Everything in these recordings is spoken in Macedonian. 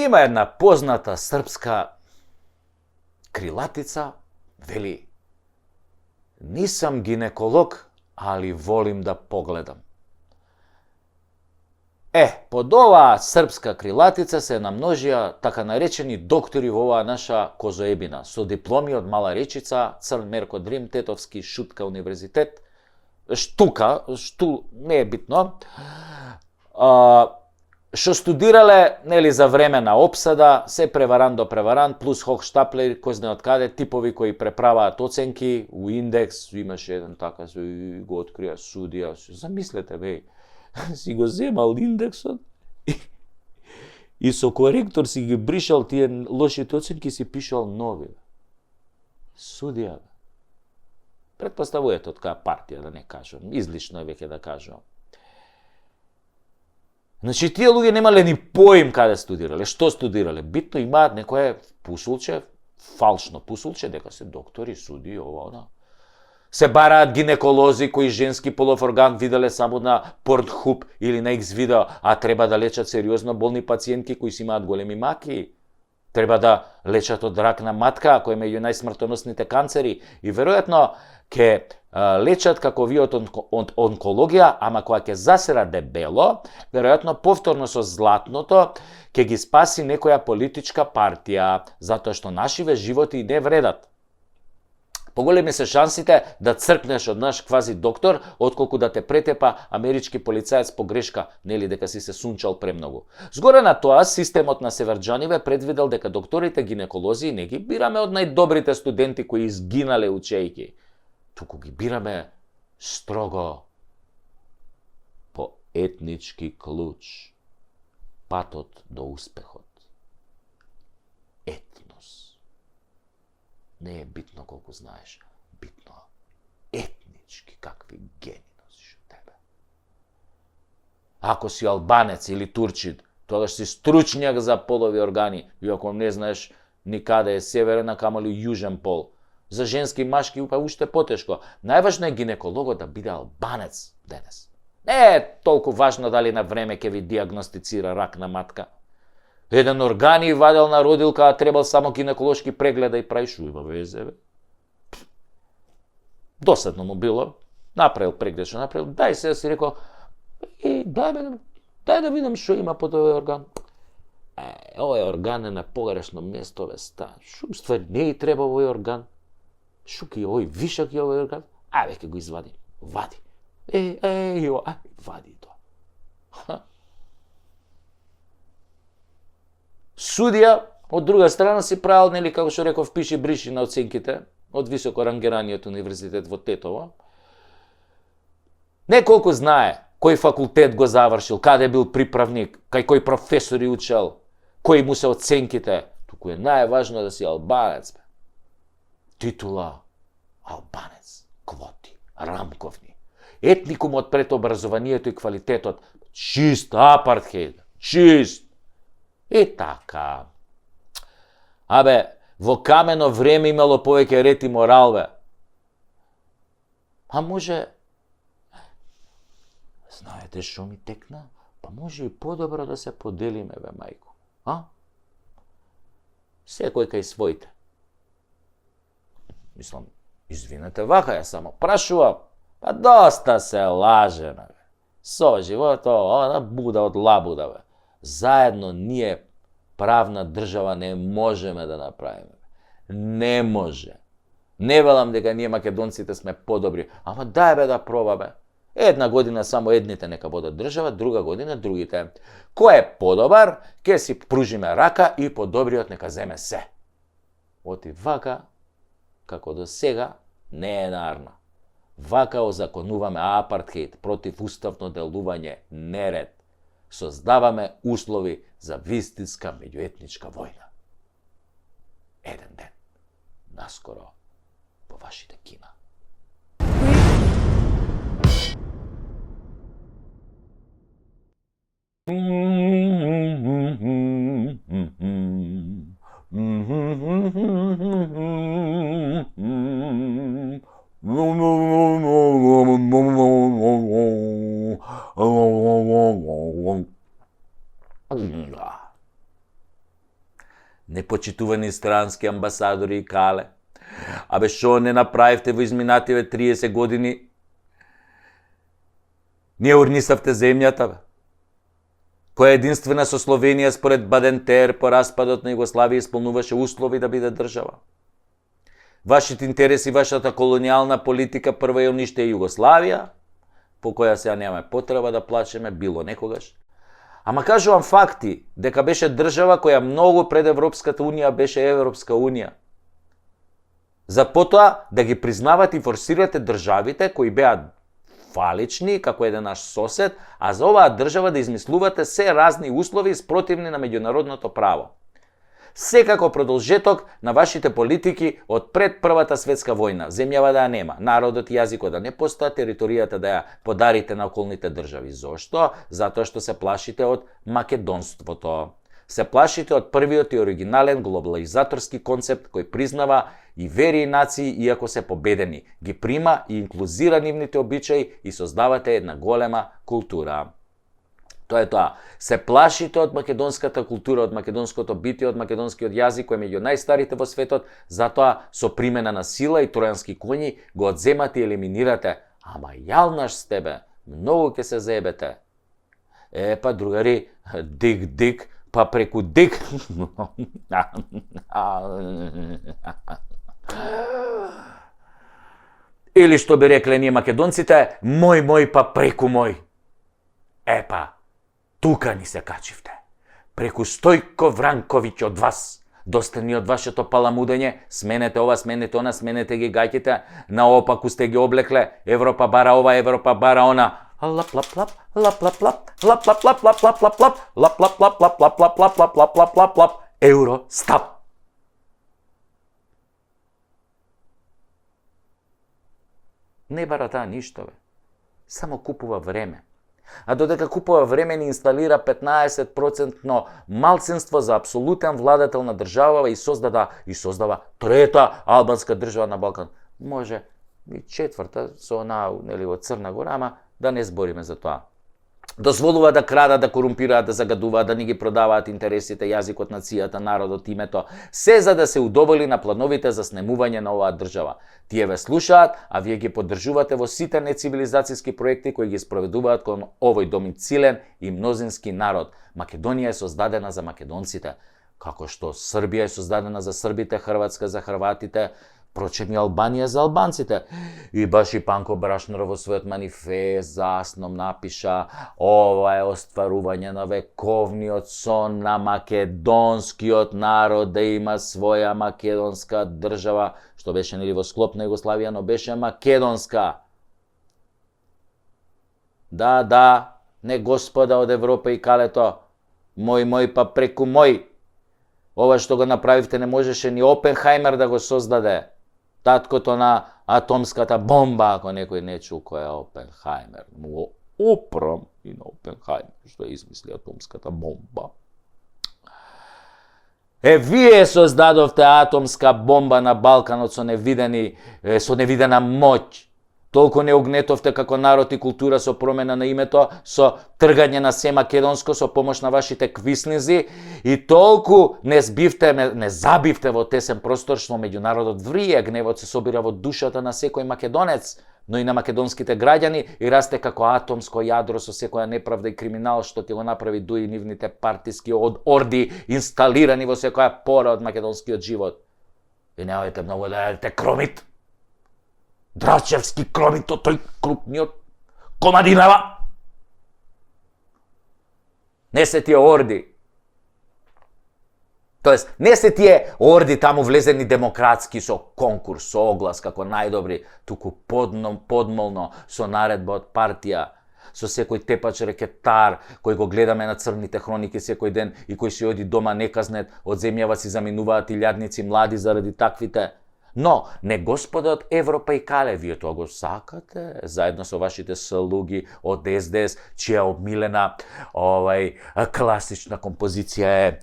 Има една позната српска крилатица, вели: нисам гинеколог, али волим да погледам. Под оваа српска крилатица се намножија така наречени доктори во оваа наша козоебина, со дипломи од Мала Речица, Црн Мерко Дрим, Тетовски, Шутка универзитет, не е битно, што студирале, нели, за време на опсада, се преварант до преварант, плюс Хохштаплер, кој знае од каде, типови кои преправаат оценки, у индекс, имаше еден така, го открија судија, замислете, бе, си го земал индексот и со коректор си ги бришал тие лошите оценки, си пишал нови. Судија. Предпоставувате од каја партија, да не кажам, излишно е веќе да кажам. Значи, тие луѓе немале ни поим каде студирале, што студирале. Битно имаат некое пусулче, фалшно пусулче, дека се доктори, суди, ова, она. Се бараат гинеколози кои женски полов орган виделе само на Pornhub или на X-видео, а треба да лечат сериозно болни пациентки кои си имаат големи маки. Треба да лечат од рак на матка, кој е меѓу најсмртоносните канцери. И веројатно ќе лечат како вие од онкологија, ама кога ќе засера дебело, веројатно повторно со златното ќе ги спаси некоја политичка партија, затоа што нашиве животи не вредат. Поголеми се шансите да цркнеш од наш квази доктор, отколку да те претепа амерички полицаец по грешка, нели дека си се сунчал премногу. Згоре на тоа, системот на Северџаниве предвидел дека докторите гинеколози не ги бираме од најдобрите студенти кои изгинале учејки, туку ги бираме строго по етнички клуч, патот до успехот. Не е битно колку знаеш, битно етнички какви гени носиш од тебе. Ако си албанец или турчин, тогаш си стручњак за полови органи, и ако не знаеш никаде е северен, а камоли јужен пол. За женски и машки па уште потешко. Најважно е гинекологот да биде албанец денес. Не е толку важно дали на време ќе ви диагностицира рак на матка. Еден органи вадел на родилка, а требал само гинеколошки прегледа и прави шо има везе, бе. Досадно му било, направил преглед, што направил, дај се, си рекол, дај да видам шо има под овој орган. Овој орган е на погрешно место, бе, шо ствари не и треба овој орган. Шо ки овој вишак е овој орган? Веќе го извади, вади. Вади тоа. Судија, од друга страна, си правил, нели, како што реков, пиши бриши на оценките од високо рангираниот универзитет во Тетово. Не колку знае кој факултет го завршил, каде бил приправник, кај кој професори учел, кои му се оценките, туку е најважно да си албанец, бе. Титула албанец, квоти, рамковни. Етникумот пред образованието и квалитетот, чист апартхејд, чист. И така. Во камено време имало повеќе ред и морал, бе. Може... Знаете шо ми текна? Може и подобро да се поделиме, бе, мајко. Секој кај своите. Мислам, извинете, вака ја само прашувам. Доста се лажеме, бе. Со живото, она буда од лабуда, бе. Заедно ние, правна држава, не можеме да направиме. Не може. Не велам дека ние македонците сме подобри, ама дај бе да пробаме. Една година само едните нека бодат држава, друга година другите. Кој е подобар, ќе си пружиме рака и подобриот нека земе се. Оти вака, како до сега, не е нарна. Вака озаконуваме апартхејд, противуставно делување, неред. Создаваме услови за вистинска меѓуетничка војна. Еден ден, наскоро, по вашите кина. почитувани странски амбасадори и кале. Абе, шо не направивте во изминативе 30 години? Ние урнисавте земјата, бе. Која единствена со Словенија според Бадентер по распадот на Југославија исполнуваше услови да биде држава. Вашите интереси, вашата колонијална политика прва ја униште Југославија, по која сега немаме потреба да плачеме било некогаш. Ама кажувам факти, дека беше држава која многу пред Европската унија беше Европска унија. За потоа да ги признавате и форсирате државите кои беа фалични, како еден наш сосед, а за оваа држава да измислувате се разни услови спротивни на меѓународното право. Секако продолжеток на вашите политики од пред Првата светска војна, земјава да ја нема, народот и јазикот да не постојат, територијата да ја подарите на околните држави. Зошто? Затоа што се плашите од македонството. Се плашите од првиот и оригинален глобализаторски концепт кој признава и вери и нации иако се победени, ги прима и инклузира нивните обичаи и создавате една голема култура. Тоа е тоа. Се плашите од македонската култура, од македонското битие, од македонскиот јазик кој е меѓу најстарите во светот, затоа со примена на сила и тројански коњи го одземате и елиминирате. Ама јалнаш сте, бе, многу ќе се заебете. Па другари, дик, па преку дик. Или што би рекле ние македонците, мој, па преку мој. Епа, тука ни се качивте. Преку Стојко Вранковиќ од вас. Доста ни од вашето паламудење, сменете ова, сменете она, сменете ги гаќите, наопаку сте ги облекле, Европа бара ова, Европа бара она. Лап-лап-лап, лап-лап-лап, лап-лап-лап, лап-лап-лап, лап-лап-лап, лап-лап-лап, лап-лап-лап, лап-лап-лап, Евростап. Не бара таа ништо, бе. Само купува време. А додека купува време ни инсталира 15% малцинство за апсолутен владетел на држава и создава трета албанска држава на Балкан. Може и четврта со онаа, нели, од Црна Гора, ама да не збориме за тоа. Дозволува да крадат, да корумпираат, да загадуваат, да ни ги продаваат интересите, јазикот, нацијата, народот, името, се за да се удоволи на плановите за снемување на оваа држава. Тие ве слушаат, а вие ги поддржувате во сите нецивилизацијски проекти кои ги спроведуваат кон овој домицилен и мнозински народ. Македонија е создадена за македонците, како што Србија е создадена за србите, Хрватска за хрватите, прочем и Албанија за албанците. И баш и Панко Брашнар во својот манифест за Асном напиша: ова е остварување на вековниот сон на македонскиот народ да има своја македонска држава, што беше нели во склоп на Југославија, но беше македонска. Да, не господа од Европа и калето, мој па преку мој. Ова што го направивте не можеше ни Опенхајмер да го создаде. Таткото на атомската бомба, ако некој не чул кој е Опенхајмер. Му опрам и на Опенхајмер, што измисли атомската бомба. Вие создадовте атомска бомба на Балканот со невидена моќ. Толку не огнетовте како народ и култура со промена на името, со тргање на се македонско, со помош на вашите квиснизи, и толку не забивте во тесен простор што меѓу народот врие, гневот се собира во душата на секој македонец, но и на македонските граѓани, и расте како атомско јадро со секоја неправда и криминал што ти го направи дуи нивните партиски орди инсталирани во секоја пора од македонскиот живот. И немајте многу да јадете кромит. Драчевски кромито, тој крупниот Комадинава. Не се тие орди. Тоест, не се тие орди таму влезени демократски со конкурс, со оглас како најдобри, туку подмолно со наредба од партија, со секој тепач рекетар кој го гледаме на црните хроники секој ден и кој си оди дома неказнет, од земјава си заминуваат илјадници млади заради таквите. Но, не господа од Европа и кале, вие тоа го сакате, заедно со вашите слуги од СДС, чија обмилена класична композиција е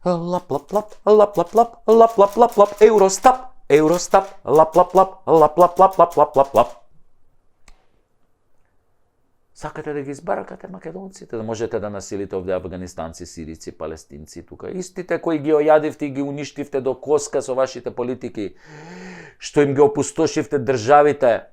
лап-лап-лап, лап-лап-лап, лап-лап-лап, Евростап, лап-лап-лап, лап-лап-лап, лап-лап-лап. Сакате да ги избаракате македонците, да можете да насилите овде афганистанци, сирици, палестинци тука. Истите кои ги ојадивте и ги уништивте до коска со вашите политики, што им ги опустошивте државите,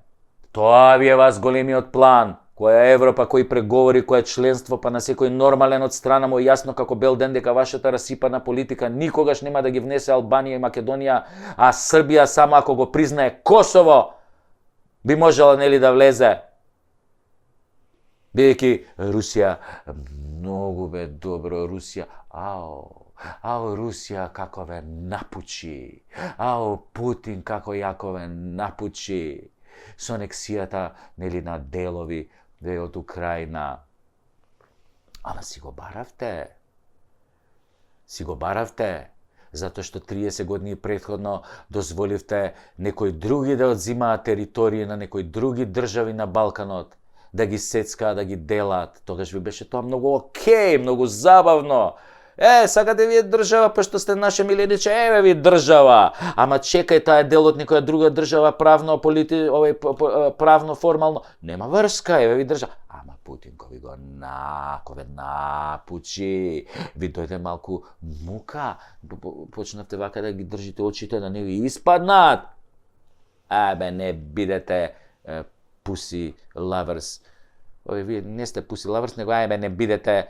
тоа ви е вас големиот план. Која Европа, кој преговори, која членство, па на секој нормален од страна му јасно како бел ден дека вашата расипана политика никогаш нема да ги внесе Албанија и Македонија, а Србија само ако го признае Косово, би можела нели да влезе. Бидејќи Русија, многу бе добро Русија, ао Русија како ве напучи, ао Путин како јако ве напучи, со анексијата нели на делови од Украина. Ама си го баравте, затоа што 30 години претходно дозволивте некои други да одзимаат територии на некои други држави на Балканот, да ги сецкаат, да ги делат. Тогаш ви беше тоа многу окей, многу забавно. Сакате вие држава, пошто сте наше милениче, еве ви држава. Ама чекај, таа е дел од некоја друга држава, правно, формално. Нема врска, еве ви држава. Ама Путин кој ви го напучи, ви дојде малку мука, почнавте вака да ги држите очите да не ви испаднат. Не бидете pussy lovers. Вие не сте pussy lovers, него не бидете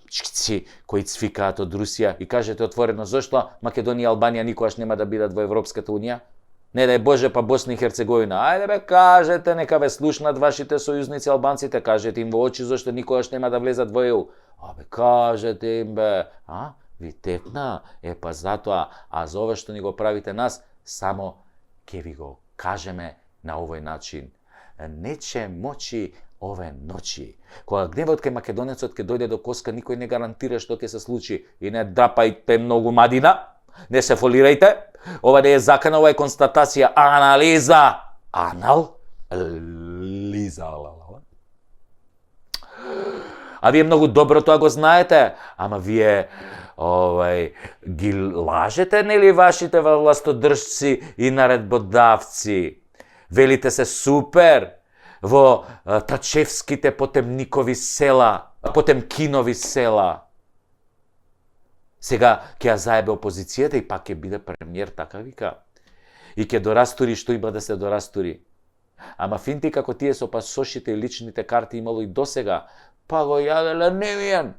чкци кои цвикаат од Русија и кажете отворено зошто Македонија и Албанија никогаш нема да бидат во Европската унија? Не дај Боже, па Босна и Херцеговина. Ајде бе, кажете, нека ве слушнат вашите сојузници албанците, кажете им во очи зашто никогаш нема да влезат во ЕУ. Кажете им бе, ви текна, па затоа, за ова што ни го правите нас, само ќе ви го кажеме на овој начин. Нече мочи ове ночи. Кога гневот кај македонецот ќе дојде до коска, никој не гарантира што ќе се случи. И не драпајте многу мадина, не се фолирајте. Ова не е закана, ова е констатација, анализа. Анализа. А вие многу добро тоа го знаете, ама вие ги лажете, нели, вашите властодржци и наредбодавци. Велите се супер во Тачевските Потемкинови села. Сега ќе ја заебе опозицијата и пак ќе биде премиер, така вика. И ќе дорастури што има да се дорастури. Ама финти како тие со пасошите и личните карти имало и досега, па го јаделе невиен.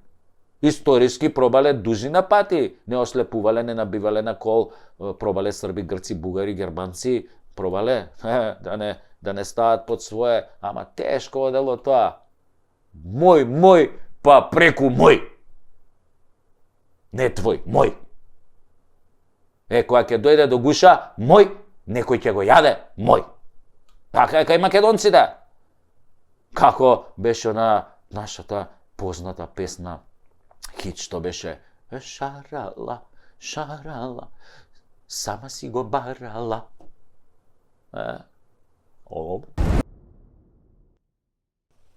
Историски пробале дужина пати. Не ослепувале, не набивале на кол, пробале срби, грци, бугари, германци, пробале да не стават под свое, ама тешко одело тоа. Мој, па преку мој. Не твој, мој. Кога ќе дојде до гуша, мој, некој ќе го јаде, мој. Така е кај македонците. Како беше на нашата позната песна, хит што беше шарала, сама си го барала.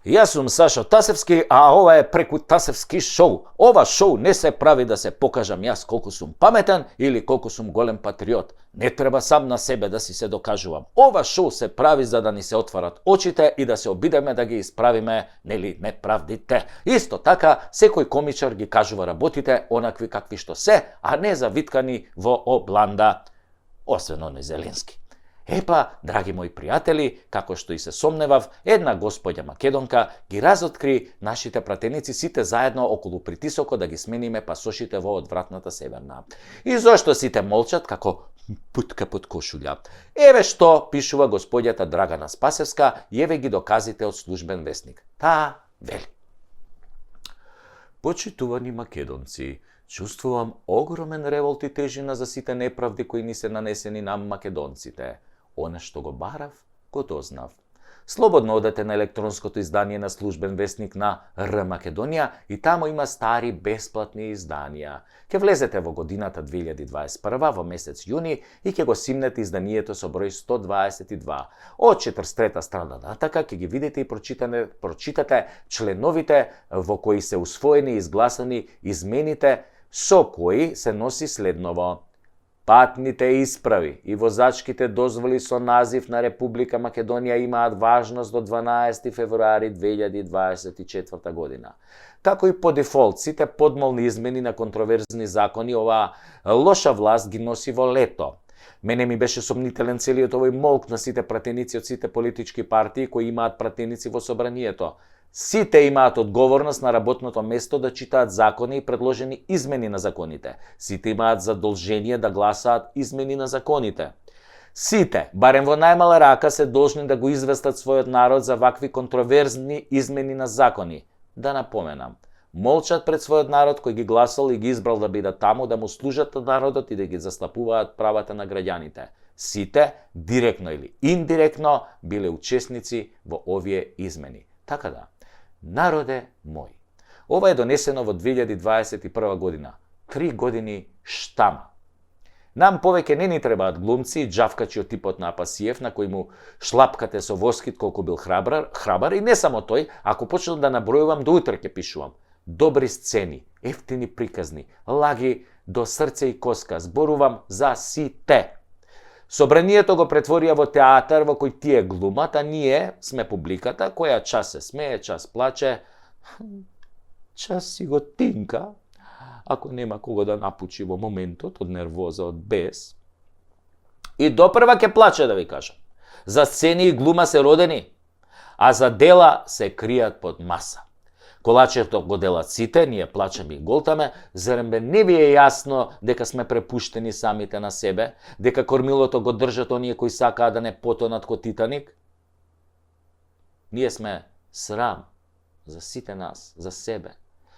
Јас сум Сашо Тасевски, а ова е Преку Тасевски шоу. Ова шоу не се прави да се покажам јас колку сум паметен или колку сум голем патриот. Не треба сам на себе да си се докажувам. Ова шоу се прави за да ни се отварат очите и да се обидеме да ги исправиме, нели, неправдите. Исто така, секој комичар ги кажува работите онакви какви што се, а не завиткани во обланда. Освен оној Зеленски. Драги мои пријатели, како што и се сомневав, една господја македонка ги разоткри нашите пратеници сите заедно околу притисокот да ги смениме пасошите во одвратната Северна. И зошто сите молчат како путка под кошулја? Еве што пишува господјата Драгана Спасевска и еве ги доказите од службен весник. Таа вели: Почитувани македонци, чувствувам огромен револт и тежина за сите неправди кои ни се нанесени нам македонците. Оне што го барав, го дознав. Слободно одете на електронското издание на службен весник на Р Македонија и тамо има стари бесплатни изданија. Ке влезете во годината 2021 во месец јуни и ќе го симнете изданието со број 122. Од 43-та страна натака ќе ги видите и прочитате членовите во кои се усвоени и изгласани измените со кои се носи следново: Патните исправи и возачките дозволи со назив на Република Македонија имаат важност до 12 февруари 2024 година. Како и по дефолт, сите подмолни измени на контроверзни закони оваа лоша власт ги носи во лето. Мене ми беше сомнителен целиот овој молк на сите пратеници од сите политички партии кои имаат пратеници во собранието. Сите имаат одговорност на работното место да читаат закони и предложени измени на законите. Сите имаат задолжение да гласаат измени на законите. Сите, барем во најмала рака, се должни да го известат својот народ за вакви контроверзни измени на закони. Да напоменам, молчат пред својот народ кој ги гласал и ги избрал да бидат таму, да му служат на народот и да ги застапуваат правата на граѓаните. Сите, директно или индиректно, биле учесници во овие измени. Така да, народе мој, ова е донесено во 2021 година. 3 години штама. Нам повеќе не ни требаат глумци и џавкачи од типот на Апасиев, на кој му шлапкате со воскит колку бил храбар, и не само тој, ако почнам да набројувам, до утре ќе пишувам. Добри сцени, ефтини приказни, лаги до срце и коска, зборувам за сите. Собранието го претворија во театар во кој тие глумат, а ние сме публиката која час се смее, час плаче, час си го тинка, ако нема кого да напучи во моментот, од нервоза, од бес. И допрва ќе плаче, да ви кажам. За сцени и глума се родени, а за дела се кријат под маса. Колачето го делат сите, ние плачеме и голтаме, зарем бе не ви е јасно дека сме препуштени самите на себе, дека кормилото го држат оние кои сакаат да не потонат ко Титаник? Ние сме срам за сите нас, за себе.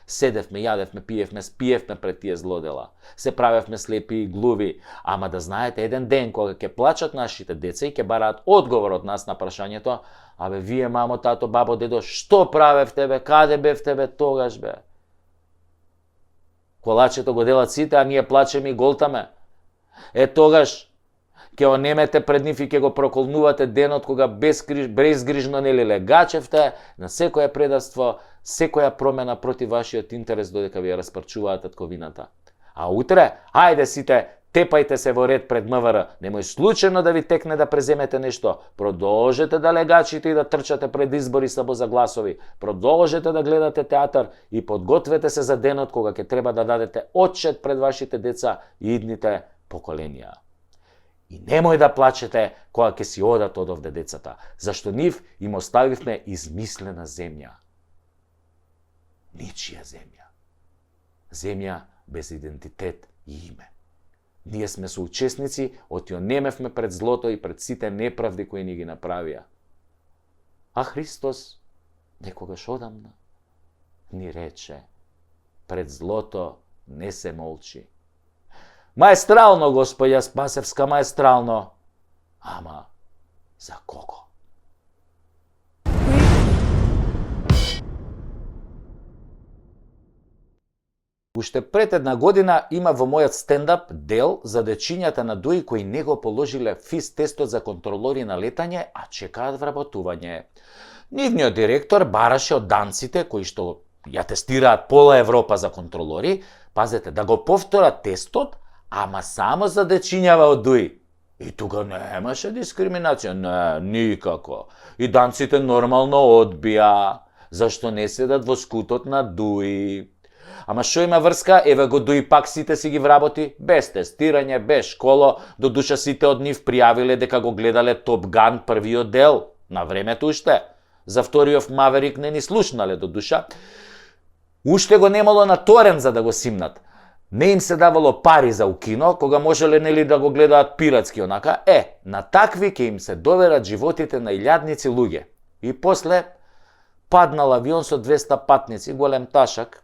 Седевме, јадевме, пиевме, спиевме пред тие злодела. Се правевме слепи и глуви, ама да знаете, еден ден кога ќе плачат нашите деца и ќе бараат одговор од нас на прашањето: абе, вие, мамо, тато, бабо, дедо, што правевте, бе, каде бевте, бе, тогаш, бе? Колачето го делат сите, а ние плачеме и голтаме. Е, тогаш ќе онемете пред нив и ќе го проколнувате денот кога безгрижно не легачевте на секоја предавство, секоја промена против вашиот интерес додека ви ја распарчуваат татковината. А утре, ајде сите, тепајте се во ред пред МВР, немој случајно да ви текне да преземете нешто. Продолжете да легачите и да трчате пред избори само за гласови. Продолжете да гледате театар и подгответе се за денот кога ќе треба да дадете отчет пред вашите деца и идните поколенија. И немој да плачете кога ќе си одат од овде децата, зашто нив им оставивме измислена земја. Ничија земја. Земја без идентитет и име. Ние сме соучесници, отјонемевме пред злото и пред сите неправди кои ни ги направија. А Христос, некогаш одамна, ни рече: пред злото не се молчи. Маестрално, Господја Спасевска, маестрално. Ама, за кого? Уште пред една година има во мојот стендап дел за дечињата на ДУИ кои не го положиле ФИС тестот за контролори на летање, а чекаат вработување. Нивниот директор бараше од данците кои што ја тестираат пола Европа за контролори, пазете, да го повторат тестот, ама само за дечињава од ДУИ. И тука немаше дискриминација, не, никако. И данците нормално одбија, зашто не седат во скутот на ДУИ. Ама шо има врска, еве го ДУИ пак сите си ги вработи, без тестирање, без школо, до душа сите од нив пријавиле дека го гледале Топ Ган првиот дел, на времето уште. За вториот Маверик не ни слушнале до душа. Уште го немало на торен за да го симнат. Не им се давало пари за у кино, кога можеле нели да го гледаат пиратски онака. На такви ќе им се доверат животите на илјадници луѓе. И после паднал авион со 200 патници, голем ташак,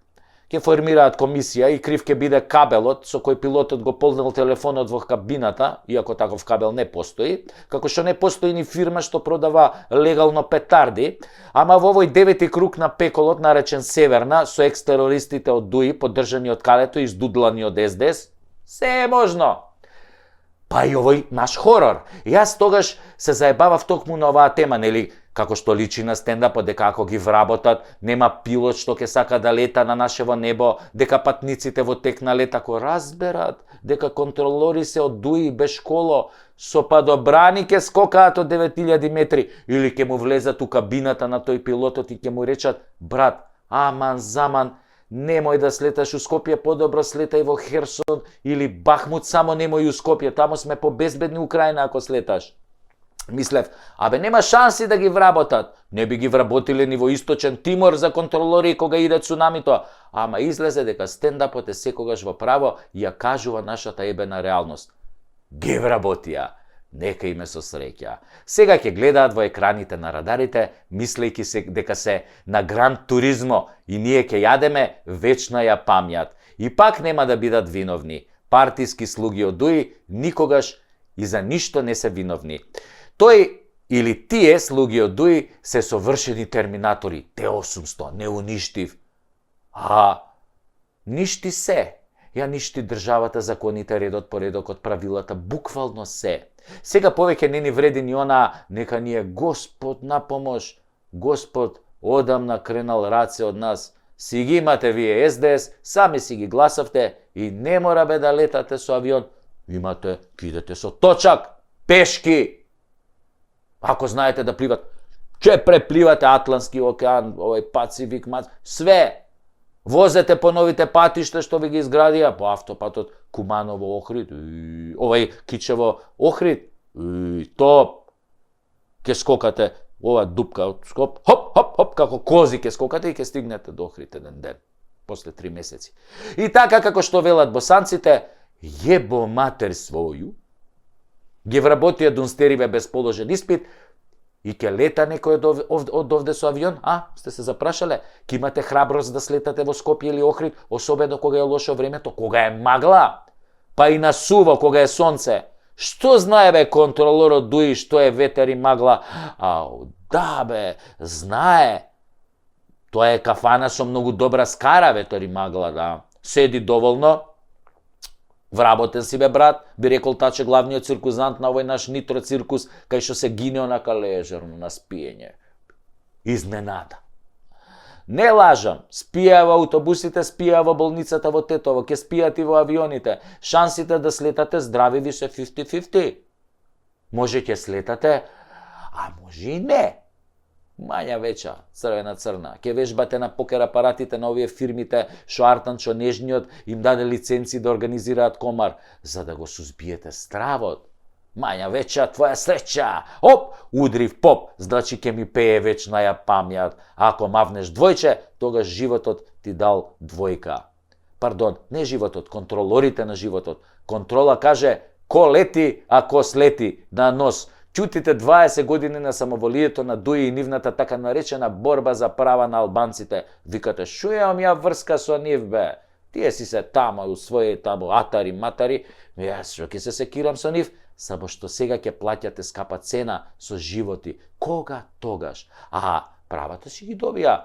ќе формираат комисија и крив ќе биде кабелот со кој пилотот го полнел телефонот во кабината, иако таков кабел не постои, како што не постои ни фирма што продава легално петарди, ама во овој девети круг на пеколот наречен Северна, со екс-терористите од ДУИ, поддржани од калето и издудлани од СДС, се е можно. Па и овој наш хорор. Јас тогаш се заебавав токму на оваа тема, нели? Како што личи на стендапот, дека ако ги вработат, нема пилот што ќе сака да лета на нашево небо, дека патниците во тек на лет, ако разберат дека контролори се од ДУИ без школо, со падобрани ќе скокаат од 9000 метри, или ќе му влезат у кабината на тој пилотот и ќе му речат: брат, аман заман, немој да слеташ у Скопје, подобро слетај во Херсон или Бахмут, само немој у Скопје, таму сме побезбедни Украина ако слеташ. Мислев, нема шанси да ги вработат. Не би ги вработиле ни во Источен Тимор за контролори кога иде цунамито. Ама излезе дека стендапот е секогаш во право и ја кажува нашата ебена реалност. Ги вработија. Нека име со среќа. Сега ќе гледаат во екраните на радарите, мислејќи се дека се на Гран Туризмо и ние ќе јадеме вечна ја памјат. И пак нема да бидат виновни. Партиски слуги од ДУИ никогаш и за ништо не се виновни. Тој или тие слуги од ДУИ се совршени терминатори. Т-800 не уништив. Ништи се. Ја ништи државата, законите, редот по редокот, правилата, буквално се. Сега повеќе не ни вреди ни она, нека ни е Господ на помош. Господ одамна кренал раце од нас. Си ги имате вие СДС, сами си ги гласавте и не мора бе да летате со авион. Имате, кидете со точак, пешки. Ако знаете да пливат, ќе препливате Атлантски океан, овој Пацифик, све. Возете по новите патишта што ви ги изградија, по автопатот Куманово Охрид, овај Кичево Охрид, топ. Ке скокате ова дупка од Скоп, хоп, хоп, хоп, како кози ке скокате и ке стигнете до Охрид еден ден, после 3 месеци. И така како што велат босанците, јебо матер своју, ги вработија дунстериве без положен испит, и ќе лета некој од овде со авион? Сте се запрашале? Ке имате храброст да слетате во Скопје или Охрид, особено кога е лошо времето, кога е магла, па и на суво, кога е сонце. Што знае бе контролор од ДУИ, што е ветер и магла? Да бе, знае. Тоа е кафана со многу добра скара, ветер и магла, да. Седи доволно, вработен си бе брат, би рекол таче главниот циркузант на овој наш нитро циркус, кај што се гине онака лежерно на спиење. Изненада. Не лажам, спија во автобусите, спија во болницата во Тетово, ке спијат и во авионите. Шансите да слетате здрави ви се 50-50. Може ќе слетате, може и не. Мања веча, црвена-црна. Ке вежбате на покер апаратите на овие фирмите, шо Артанчо Нежниот им даде лиценци да организираат комар, за да го сузбиете стравот. Мања веча, твоја среќа! Оп, удрив поп, значи ке ми пее вечна ја памјат. Ако мавнеш двојче, тогаш животот ти дал двојка. Пардон, не животот, контролорите на животот. Контрола каже, ко лети, а ко слети на нос. Чутите 20 години на самоволието на ДУИ и нивната така наречена борба за права на албанците. Викате, шо имам ја врска со нив бе? Тие си се тамо у своје тамо атари матари, јас шо ќе се секирам со нив? Само што сега ќе плаќате скапа цена со животи. Кога тогаш? Правата си ги добија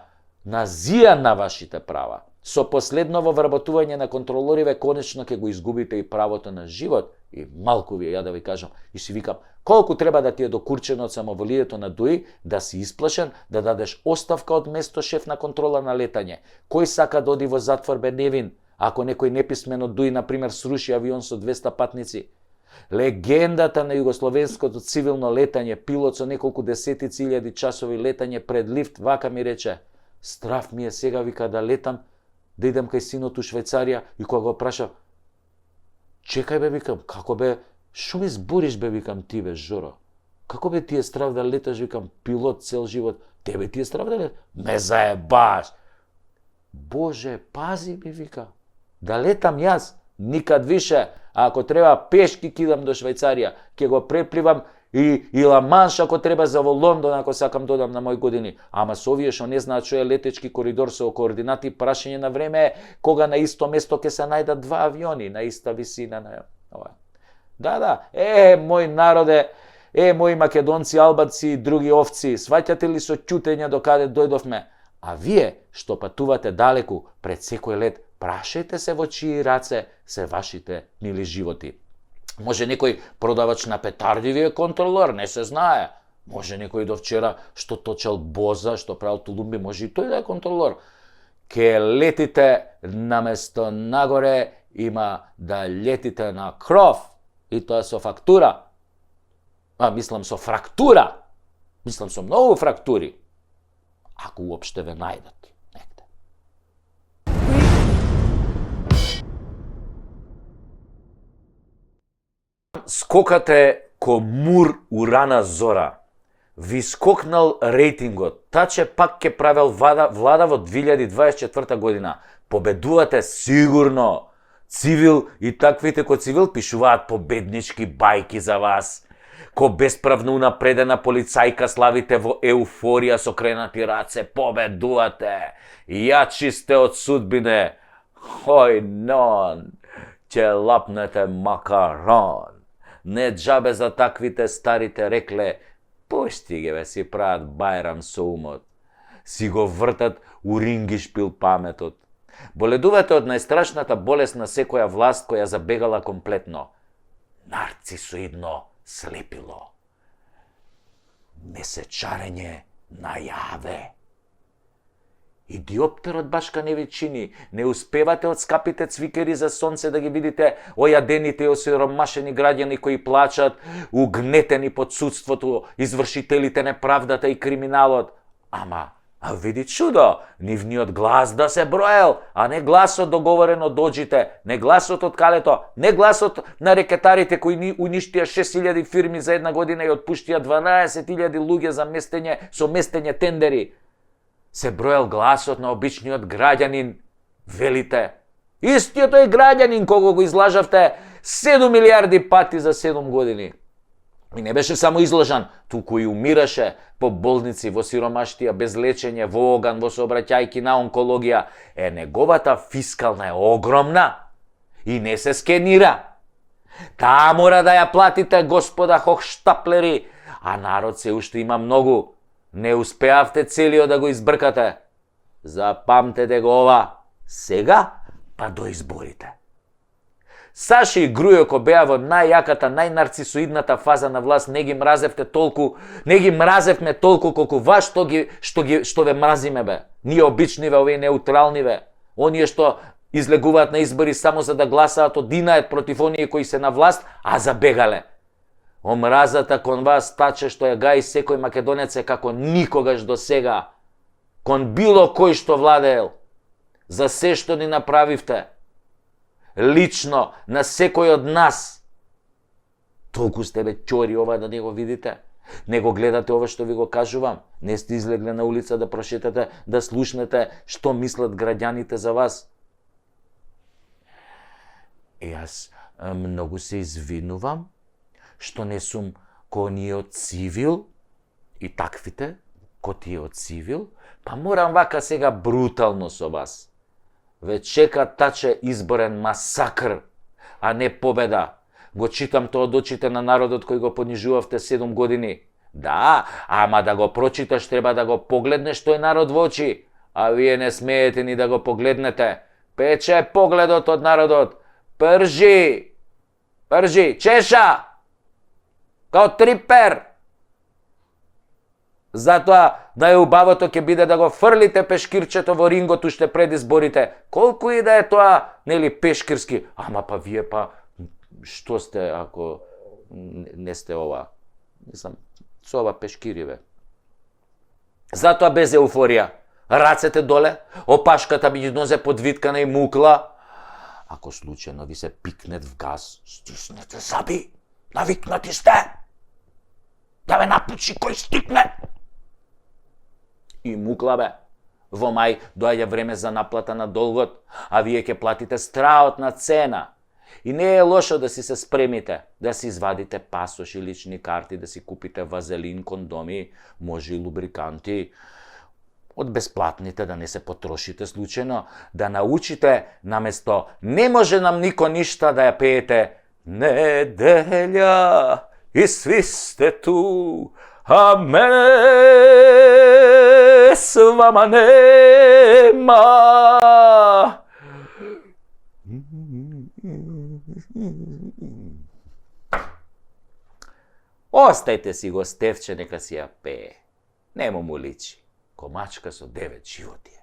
на зија на вашите права. Со последново вработување на контролориве конечно ќе го изгубите и правото на живот. И малку ви ја да ви кажам, и си викам, колку треба да ти е докурчено од самоволието на ДУИ, да си исплашен, да дадеш оставка од место шеф на контрола на летање. Кој сака да оди во затвор бе невин, ако некој неписмен од ДУИ, например, сруши авион со 200 патници? Легендата на југословенското цивилно летање, пилот со неколку десетици илјади часови летање пред лифт, вака ми рече, страв ми е сега, вика, да летам, да идем кај синот у Швајцарија, и кога го прашав, чекај бе, викам, како бе, шо ми збориш бе, викам, ти бе, Жоро? Како бе ти е страв да леташ, викам, пилот цел живот, тебе ти е страв да леташ? Ме заебаш! Боже, пази ми, вика, да летам јас, никад више, а ако треба пешки кидам до Швајцарија, ќе го препливам и Ла-Манш ако треба за во Лондон, ако сакам додам на мои години. Ама со овие што не знаат што е летечки коридор со координати, прашање на време е кога на исто место ќе се најдат два авиони на иста висина на ова. Да, мој народе, мои македонци, албанци и други овци, сваќате ли со ќутење до каде дојдовме? А вие што патувате далеку пред секој лет, прашајте се во чии раце се вашите мили животи. Може некој продавач на петарди ви е контролор, не се знае. Може некој до вчера што точел боза, што правил тулумби, може и тој да е контролор. Ке летите наместо нагоре, има да летите на кров, и тоа со фактура. Мислам со фрактура. Мислам со многу фрактури. Ако уопште ве најдат негде. Скокате ко мур у рана зора. Ви скокнал рейтингот. Таче пак ке правел влада во 2024 година. Победувате сигурно. Цивил и таквите ко Цивил пишуваат победнички бајки за вас. Ко бесправно унапредена полицајка славите во еуфорија со кренати раце. Победувате. Јачи сте од судбине. Хој нон. Ќе лапнете макарон. Не џабе за таквите старите рекле, пушти ги бе, си прават бајрам со умот. Си го вртат у рингишпил паметот. Боледувате од најстрашната болест на секоја власт која забегала комплетно. Нарцисоидно слепило. Месечарење најаве. И диоптерот башка не ви чини. Не успевате од скапите цвикери за сонце да ги видите ојадените и осиромашени граѓани кои плачат, угнетени под судството, извршителите неправдата и криминалот. А види чудо, нивниот глас да се броел, а не гласот договорен од доџите, не гласот од калето, не гласот на рекетарите кои ни уништија 6000 фирми за една година и отпуштија 12.000 луѓе за со местење тендери. Се броел гласот на обичниот граѓанин, велите. Истиот тој граѓанин кого го излажавте 7 милиарди пати за 7 години. И не беше само излажан, туку и умираше по болници, во сиромаштија, без лечење, во оган, во сообраќајки на онкологија. Неговата фискална е огромна и не се скенира. Таа мора да ја платите, господа хохштаплери, а народ се уште има многу. Не успеавте целиот да го избркате. Запамтете го ова. Сега, па до изборите. Саши и Грујо ко беа во најјаката, најнарцисоидната фаза на власт, не ги мразевме толку колку вас што ве мразиме бе. Ние обичниве, овие неутралниве. Оние што излегуваат на избори само за да гласаат одинаат против оние кои се на власт, а забегале. Омразата кон вас таче што ја гаи секој македонец како никогаш до сега. Кон било кој што владеел. За се што ни направивте. Лично, на секој од нас. Толку сте бе чори ова да не го видите. Не го гледате ова што ви го кажувам. Не сте излегле на улица да прошетате, да слушнете што мислат граѓаните за вас. Јас многу се извинувам што не сум ко ние од Цивил и таквите, ко тие од Цивил, па морам вака сега брутално со вас. Ве чека таче изборен масакр, а не победа. Го читам тоа од очите на народот кој го понижувавте 7 години. Да, ама да го прочиташ треба да го погледнеш тој народ во очи, а вие не смеете ни да го погледнете. Пече погледот од народот. Пржи, чеша, као трипер. Затоа најубавото ќе биде да го фрлите пешкирчето во рингот уште пред изборите. Колку и да е тоа, нели, пешкирски. Ама па вие па, што сте ако не сте ова? Мислам, со ова пешкириве. Затоа без еуфорија. Рацете доле, опашката меѓу нозе подвиткана и мукла. Ако случајно ви се пикнет в газ, стиснете зъби. Навикнати сте. Да ве напучи кој стикне. И мукла бе. Во мај доаѓа време за наплата на долгот, а вие ќе платите страотна цена. И не е лошо да си се спремите, да си извадите пасош и лични карти, да си купите вазелин, кондоми, може и лубриканти. Од бесплатните да не се потрошите случајно, да научите наместо не може нам нико ништа да ја пеете неделја и сви сте ту, а мене с вама нема. Остајте си го Стефче, нека си ја пее. Нему му личи. Комачка со 9 животи е.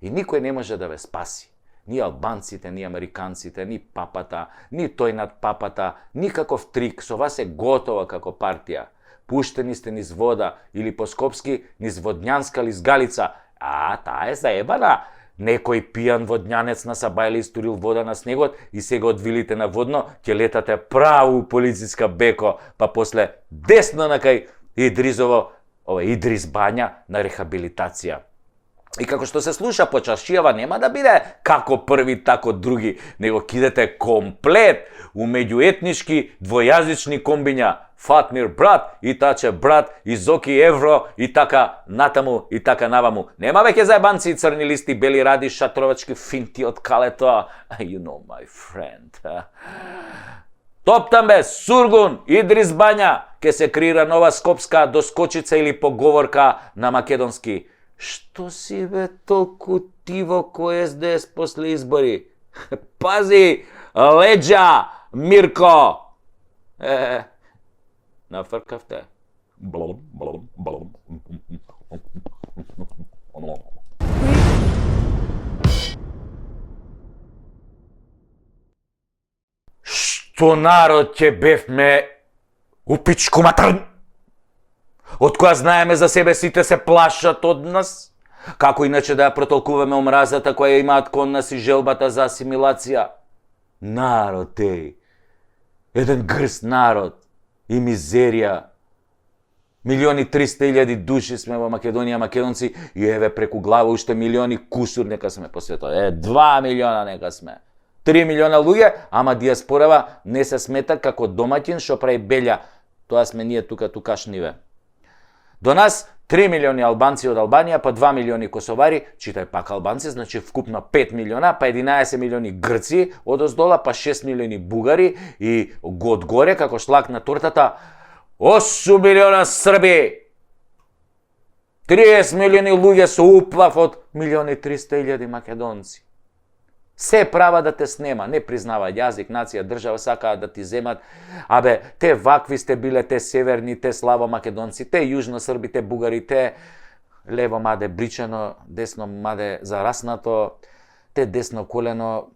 И никој не може да ве спаси. Ни албанците, ни американците, ни папата, ни тој над папата, никаков трик, со вас е готова како партија. Пуштени сте низ вода, или по скопски низ водњанска лизгалица. А, таа е заебана. Некој пијан водњанец на Сабајле истурил вода на снегот и сега одвилите на водно, ќе летате право у полициска беко, па после десно накај Идризово, Идрис Бања на рехабилитација. И како што се слуша по чаршијава, нема да биде како први, тако други, него кидете комплет у меѓуетнички двојазични комбиња. Фатмир брат, и Таче брат, и Зоки Евро, и така натаму, и така наваму. Нема веќе заебанци и црни листи, бели ради, шатровачки финти од калето. You know my friend. Топтам бе, Сургун, Идрис Бања, ке се креира нова скопска доскочица или поговорка на македонски. Што си бе толку тиво кој СДС после избори? Пази, леđa, Мирко! Нафркавте. Блом, блом, блом. Што народ ќе бевме у пичку матрн? Од која знаеме за себе сите се плашат од нас? Како иначе да ја протолкуваме омразата која имаат кон нас и желбата за асимилација? Народ, еден грст народ и мизерија. 1.300.000 души сме во Македонија, македонци, и еве преку глава уште милиони кусур нека сме по светот. 2 милиона нека сме. 3 милиона луѓе, ама диаспорава не се смета како домаќин што прави белја. Тоа сме ние тука тукашниве. До нас 3 милиони албанци од Албанија, па 2 милиони косовари, читај пак албанци, значи вкупно 5 милиона, па 11 милиони грци од оздола, па 6 милиони бугари и од горе, како шлак на тортата, 8 милиона срби, 30 милиони луѓе со уплав од 1.300.000 македонци. Се права да те снема, не признава јазик, нација, држава, сакаат да ти земат. Абе, те вакви сте биле, те северни, те славо македонци, те јужно срби, те бугари, те лево маде бричено, десно маде зараснато, те десно колено,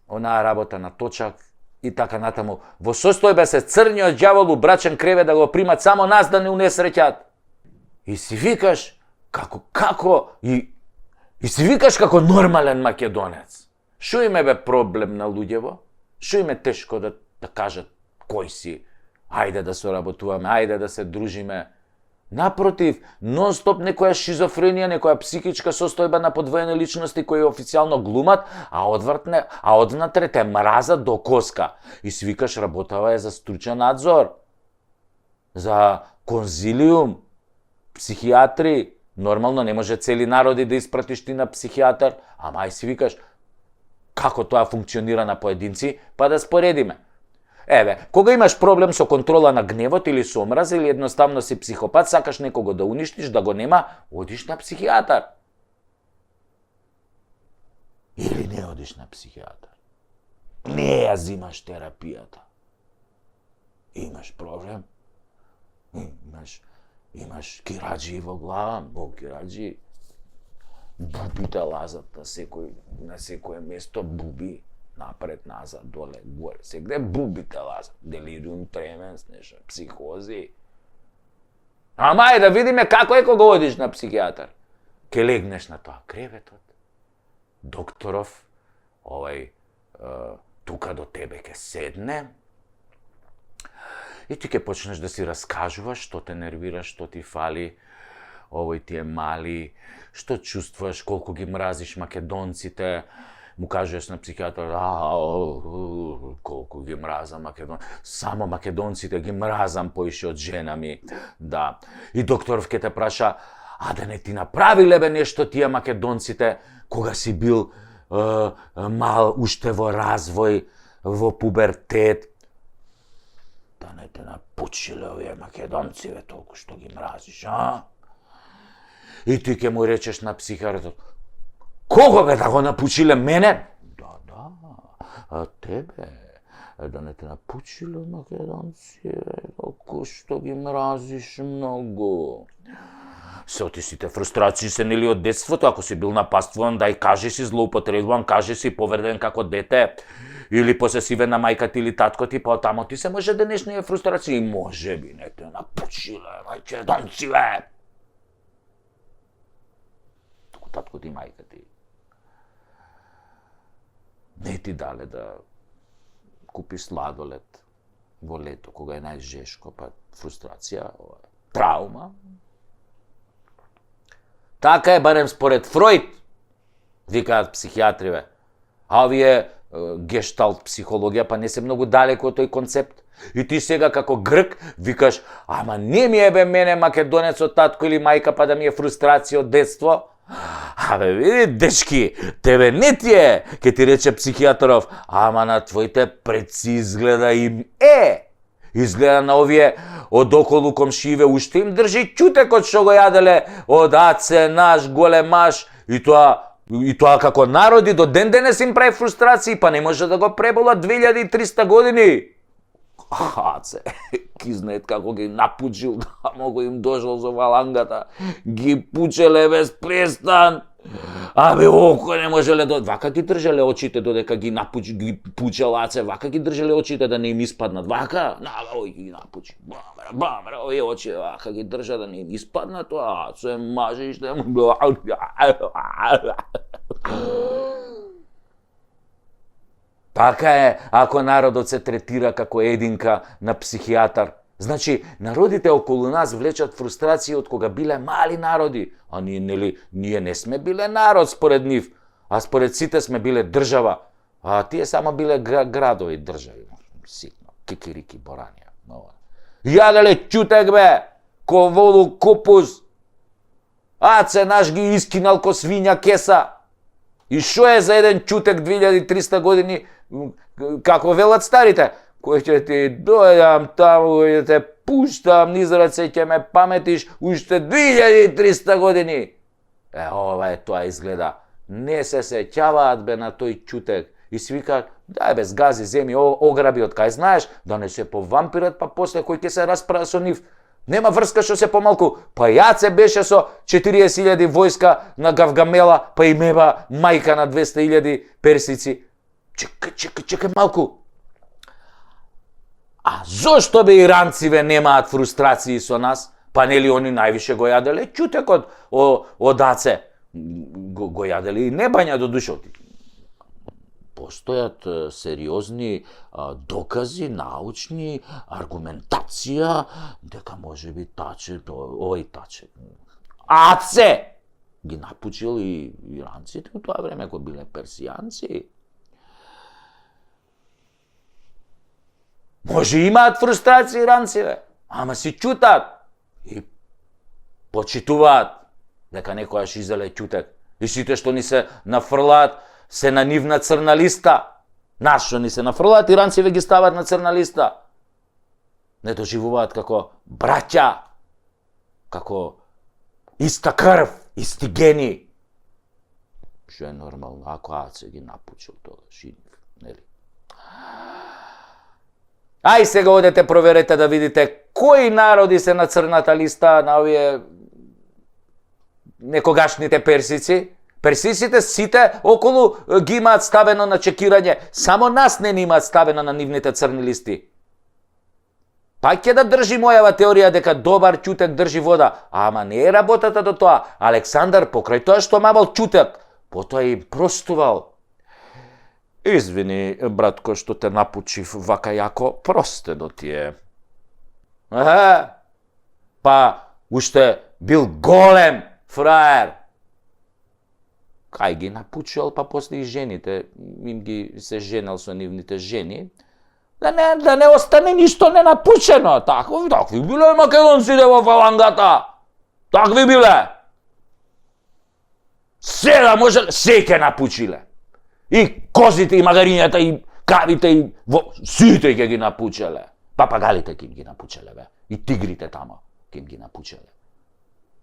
онаа работа на точак и така натаму. Во состојба се црниот ѓавол брачен креве да го примат само нас да не унесреќат. И си викаш како и си викаш како нормален македонец. Шо им е бе проблем на луѓево? Шо им е тешко да кажат кој си? Ајде да соработуваме, ајде да се дружиме. Напротив, нон-стоп некоја шизофренија, некоја психичка состојба на подвоени личности кои официјално глумат, а одвнатре те мразат до коска. И си викаш работава е за стручен надзор, за конзилиум, психијатри. Нормално не може цели народи да испратиш ти на психијатар, ама ај си викаш како тоа функционира на поединци, па да споредиме. Еве, кога имаш проблем со контрола на гневот или со омраз, или едноставно си психопат, сакаш некого да уништиш, да го нема, одиш на психијатар. Или не одиш на психијатар. Не ја зимаш терапијата. Имаш проблем? Имаш кираџи во глава, кираџи. Бубите лазат на секое место, буби, напред, назад, доле, горе, сегде бубите лазат, делириум тременс, нешто, психози. Ама да видиме како е кога одиш на психијатар. Ке легнеш на тоа креветот, докторов, тука до тебе ке седне, и ти ке почнеш да си раскажуваш што те нервира, што ти фали, овој ти е мали, што чувствуваш, колку ги мразиш македонците, му кажеш на психијатар, колку ги мразам македонците, само македонците ги мразам поише од жена ми, да. И докторов ке те праша, а да не ти направиле бе нешто тие македонците, кога си бил мал, уште во развој, во пубертет, да не те напучиле овие македонци, бе, толку што ги мразиш, а? И ти ке му речеш на психијатрот, кого бе да го напучиле мене? Да, тебе. да не те напучиле македонци, ако што ги мразиш многу. Се оти сите фрустрации се нели од детството, ако си бил напаствуван, дај кажи си злоупотребуван, кажи си повреден како дете, или посесивен на мајка ти или татко ти, па тамо ти се може денешни фрустрации, може би не те напучиле македонци. Татко ти, мајка ти не ти дале да купиш сладолед во лето, кога е најжешко, па фрустрација, траума. Така е барем според Фројд, викаат психијатриве. А овие гешталт психологија па не се многу далеко од тој концепт. И ти сега како грк викаш, ама не ми ебе мене македонецот татко или мајка па да ми е фрустрација од детство. Абе, види, дечки, тебе не ти е, ке ти рече психијатров, ама на твоите предци изгледа им е. Изгледа на овие од околу комшиеве уште им држи ќутекот што го јаделе од аце наш големаш и тоа како народи до ден денес им прави фрустрации, па не може да го пребола 2300 години. Аце, ки знаат како ги напучил, да могу им дошол за валангата, ги пучеле без престан. Абе, око не можеле вака ги држале очите додека ги пучел аце, вака ги држале очите да не им испаднат, вака, ој ги напучи, бамра, овие очи, вака ги држа да не им испаднат, аце, мажиш, Така е ако народот се третира како единка на психијатар. Значи, народите околу нас влечат фрустрации од кога биле мали народи. А ние не сме биле народ според нив, а според сите сме биле држава. А тие само биле градови држави. Ситно, кикирики, боранија. Јаделе ќутек бе, ко волу купус. Аце наш ги искинал ко свиња кеса. И шо е за еден ќутек 2300 години, како велат старите, кој ќе ти дојдам таму, кој ќе те пуштам низ раце, ќе ме паметиш уште 2300 години. Ова е тоа изгледа. Не се сеќаваат бе на тој ќутек. И си викаат, дај бе, згази, земи, ограби од кај знаеш, да не се повампират, па после кој ќе се расправа со нив. Нема врска што се помалку. Па Јаце беше со 40.000 војска на Гавгамела, па и меба мајка на 200.000 персици. Чекај малку. А зошто бе иранциве немаат фрустрации со нас? Па нели они највише го јаделе ќутекот од Аце. Го јаделе и не бања до душот. Постојат сериозни докази, научни, аргументација, дека може би Таче, овој Таче, Аце ги напучил и иранците у тоа време кога биле персијанци. Може имаат фрустрации иранциве, ама си ќутат и почитуваат дека некојаш изеле ќутек. И сите што ни се нафрлаат се на нивна црна листа. Нас што ни се нафрлаат, иранциве ги стават на црна листа. Не доживуваат како браќа, како иста крв, исти гени. Што е нормално, ако Аце ги напучил тогаш и нели? Ај сега одете проверете да видите кои народи се на црната листа на овие некогашните персици. Персиците сите околу ги имаат ставено на чекирање, само нас не имаат ставено на нивните црни листи. Па ќе да држи мојава теорија дека добар ќутек држи вода, ама не е работата до тоа. Александар покрај тоа што мавал ќутек, потоа и простувал. Извини, братко, што те напучив вака јако, простено ти е. Па уште бил голем фраер. Кај ги напучил, па после и жените, им ги се женал со нивните жени, да не остане ништо ненапучено. Такви биле македонците во фалангата. Такви биле. Се ќе напучиле. И козите, и магарињата, и кравите, и сите ќе ги напучеле. Папагалите ќе ги напучеле, бе. И тигрите тамо ќе ги напучеле.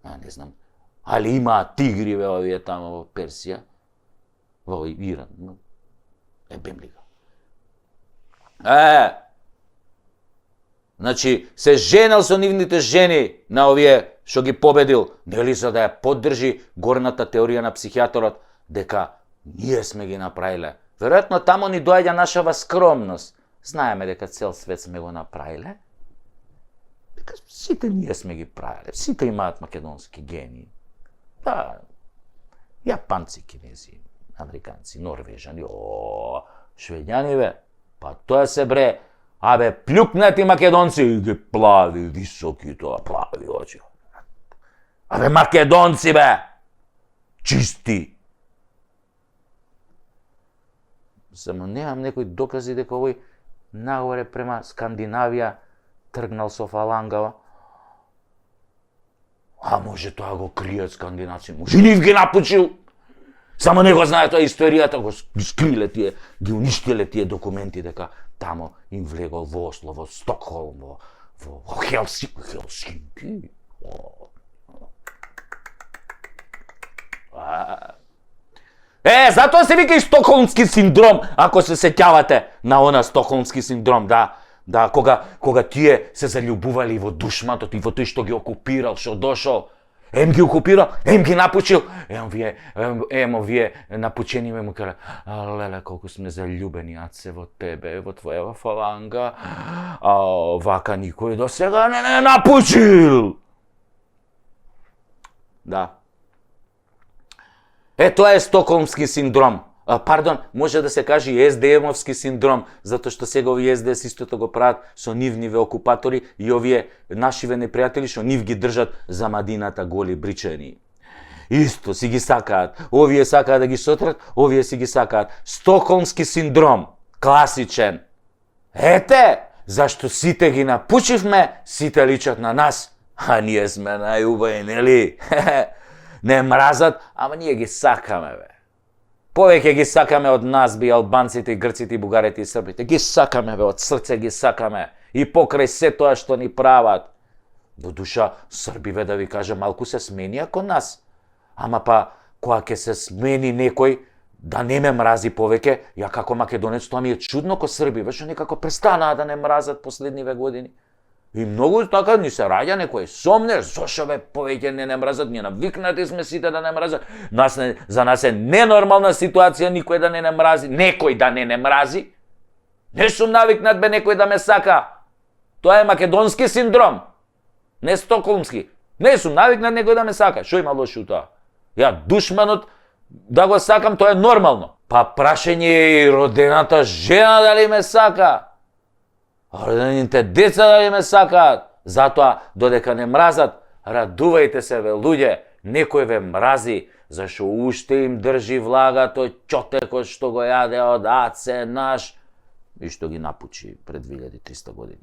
Не знам. Али има тигри, бе, овие тамо во Персија, во Иран. Ебем ли го. Значи, се женел со нивните жени на овие што ги победил, нели за да ја поддржи горната теорија на психијаторот, дека ние сме ги направиле. Веројатно тамо ни доаѓа нашава скромност. Знаеме дека цел свет сме го направиле. Дека сите ние сме ги правиле. Сите имаат македонски гени. Да, јапанци, кинези, американци, норвежани, швеѓани, бе. Па тоа се бре, плюкнати македонци, ги плави, високи тоа, плави очи. Македонци, бе! Чисти! Само немам некои докази дека овој нагоре према Скандинавија тргнал со фалангава. Може тоа го кријат скандинавци, може нив ги напучил. Само не го знае тоа историјата, го скриле тие, ги уништиле тие документи дека тамо им влегол во Осло, во Стокхолм, во Хелсинки. Затоа се вика и стокхолмски синдром, ако се сеќавате на она стокхолмски синдром, да, кога тие се заљубували во душматот и во тој што ги окупирал, што дошол, ем ги окупирал, ем ги напучил, овие напучени му кажа, леле, колку сме заљубени, аце, во тебе, во твојава фаланга, вака никој до сега не напучил. Да. Тоа е стокхолмски синдром. Пардон, може да се каже и СДМовски синдром, затоа што сега овие СДС истото го прават со нивниве окупатори и овие нашиве непријатели што нив ги држат за мадината голи бричани. Исто си ги сакаат. Овие сакаат да ги сотрат, овие си ги сакаат. Стокхолмски синдром, класичен. Зашто сите ги напучивме, сите личат на нас, а ние сме најубави, нели? Не мразат, ама ние ги сакаме, бе. Повеќе ги сакаме од нас, би албанците, грците, бугарите и србите. Ги сакаме, бе, од срце ги сакаме. И покрај се тоа што ни прават. До душа, србиве, да ви кажа, малку се сменија кон нас. Ама па, кога ќе се смени некој, да не ме мрази повеќе, ја како македонец, тоа ми е чудно ко срби, бе, што некако престанаа да не мразат последниве години. И многу така ни се раѓа некој сомнеш, зошто бе повеќе не мразат, ние навикнати сме сите да не мразат. За нас е ненормална ситуација никој да не мрази, некој да не мрази. Не сум навикнат бе некој да ме сака. Тоа е македонски синдром, не стокхолмски. Не сум навикнат некој да ме сака. Што има лошо тоа? Ја душманот да го сакам, тоа е нормално. Па прашање е и родената жена дали ме сака. Родените деца дали ме сакаат, затоа додека не мразат, радувајте се, бе, луѓе, некој ве мрази, зашто уште им држи влага тој ќотекот што го јаде од аце наш и што ги напучи пред 2300 години.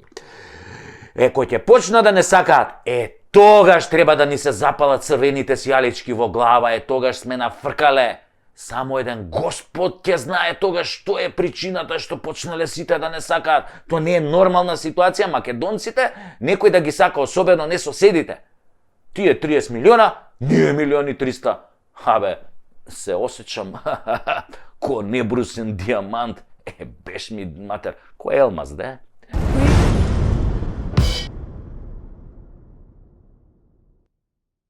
Кој ќе почна да не сакаат, тогаш треба да ни се запалат црвените сјалички во глава, тогаш сме нафркале. Само еден Господ ќе знае тогаш што е причината што почнале сите да не сакаат. Тоа не е нормална ситуација. Македонците, некој да ги сака, особено не соседите. Тие 30 милиона, ние 1.300.000. Се осеќам ко небрусен дијамант. Беш ми матер, кој елмаз, де?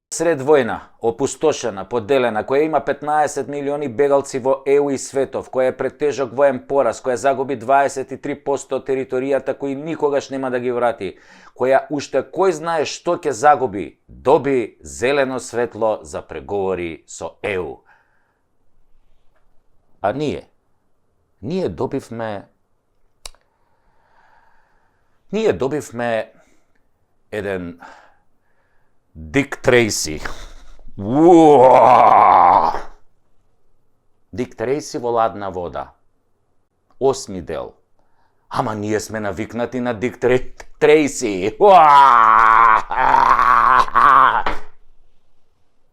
Сред војна, опустошена, поделена, која има 15 милиони бегалци во ЕУ и светов, која е пред тежок воен пораз, која загуби 23% од територијата кои никогаш нема да ги врати, која уште кој знае што ќе загуби, доби зелено светло за преговори со ЕУ. А ние добивме еден Дик Трейси. Дик Трейси во ладна вода. 8 дел. Ама ние сме навикнати на Дик Трейси.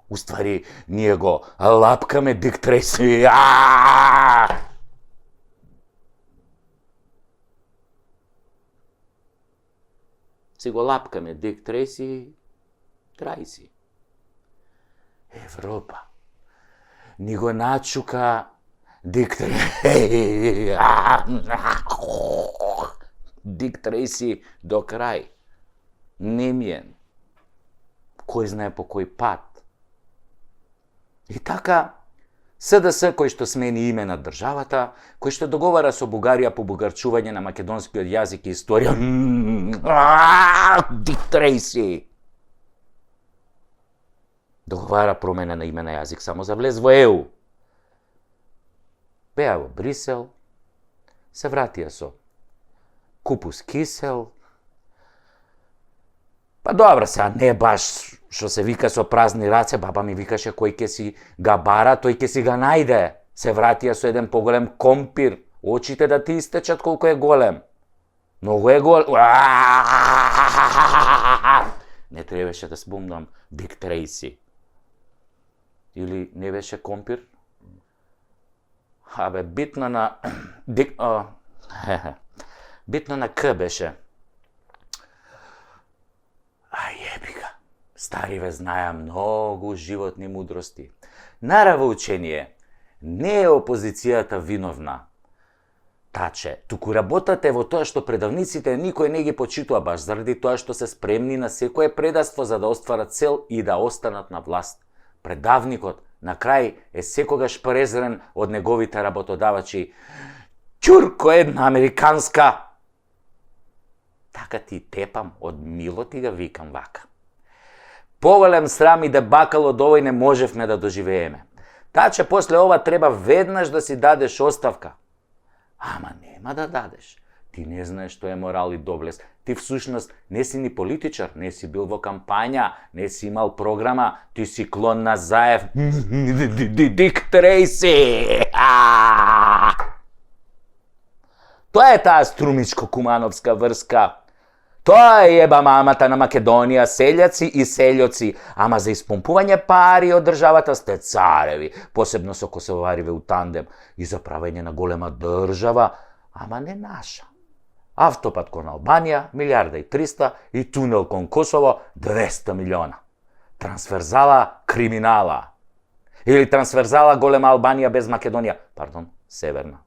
Уствари, ние го лапкаме Дик Трейси. Си го лапкаме Дик Трейси. Трајси. Европа. Ни го начука Дик Трейси. Дик Трейси до крај. Немиен. Кој знае по кој пат. И така, СДС кој што смени име на државата, кој што договара со Бугарија по бугарчување на македонскиот јазик и историја. Дик Трейси. Договара промена на име на јазик само за влез во ЕУ. Беа во Брисел, се вратија со купус кисел. Па добро сега, не баш што се вика со празни раце, баба ми викаше кој ќе си га бара, тој ќе си га најде. Се вратија со еден поголем компир, очите да ти истечат колку е голем. Многу е голем. Не требаше да спомнам Дик Трейси. Или не беше компир? Абе, битно на... битно на К беше. Јебика. Стариве знаја многу животни мудрости. Нараво учение, не е опозицијата виновна. Таче, туку работата е во тоа што предавниците никој не ги почитува баш заради тоа што се спремни на секое предаство за да остварат цел и да останат на власт. Предавникот на крај е секогаш презрен од неговите работодавачи. Ќурко една американска! Така ти тепам, од мило ти га викам вака. Поголем срам и дебакал од овој не можевме да доживееме. Таче, после ова треба веднаш да си дадеш оставка. Ама нема да дадеш. Ти не знаеш што е морал и доблест. Ти всушност не си ни политичар, не си бил во кампања, не си имал програма, ти си клон на Заев. Дик Трейси! Тоа е таа струмичко-кумановска врска. Тоа е еба мамата на Македонија, селјаци и селјоци, ама за испомпување пари од државата сте цареви, посебно со косовариве у тандем, и за правење на голема држава, ама не наша. Автопат кон Албанија, 1.300.000 и тунел кон Косово, 200 милиона. Трансферзала криминала. Или трансферзала голема Албанија без Македонија, пардон, северна.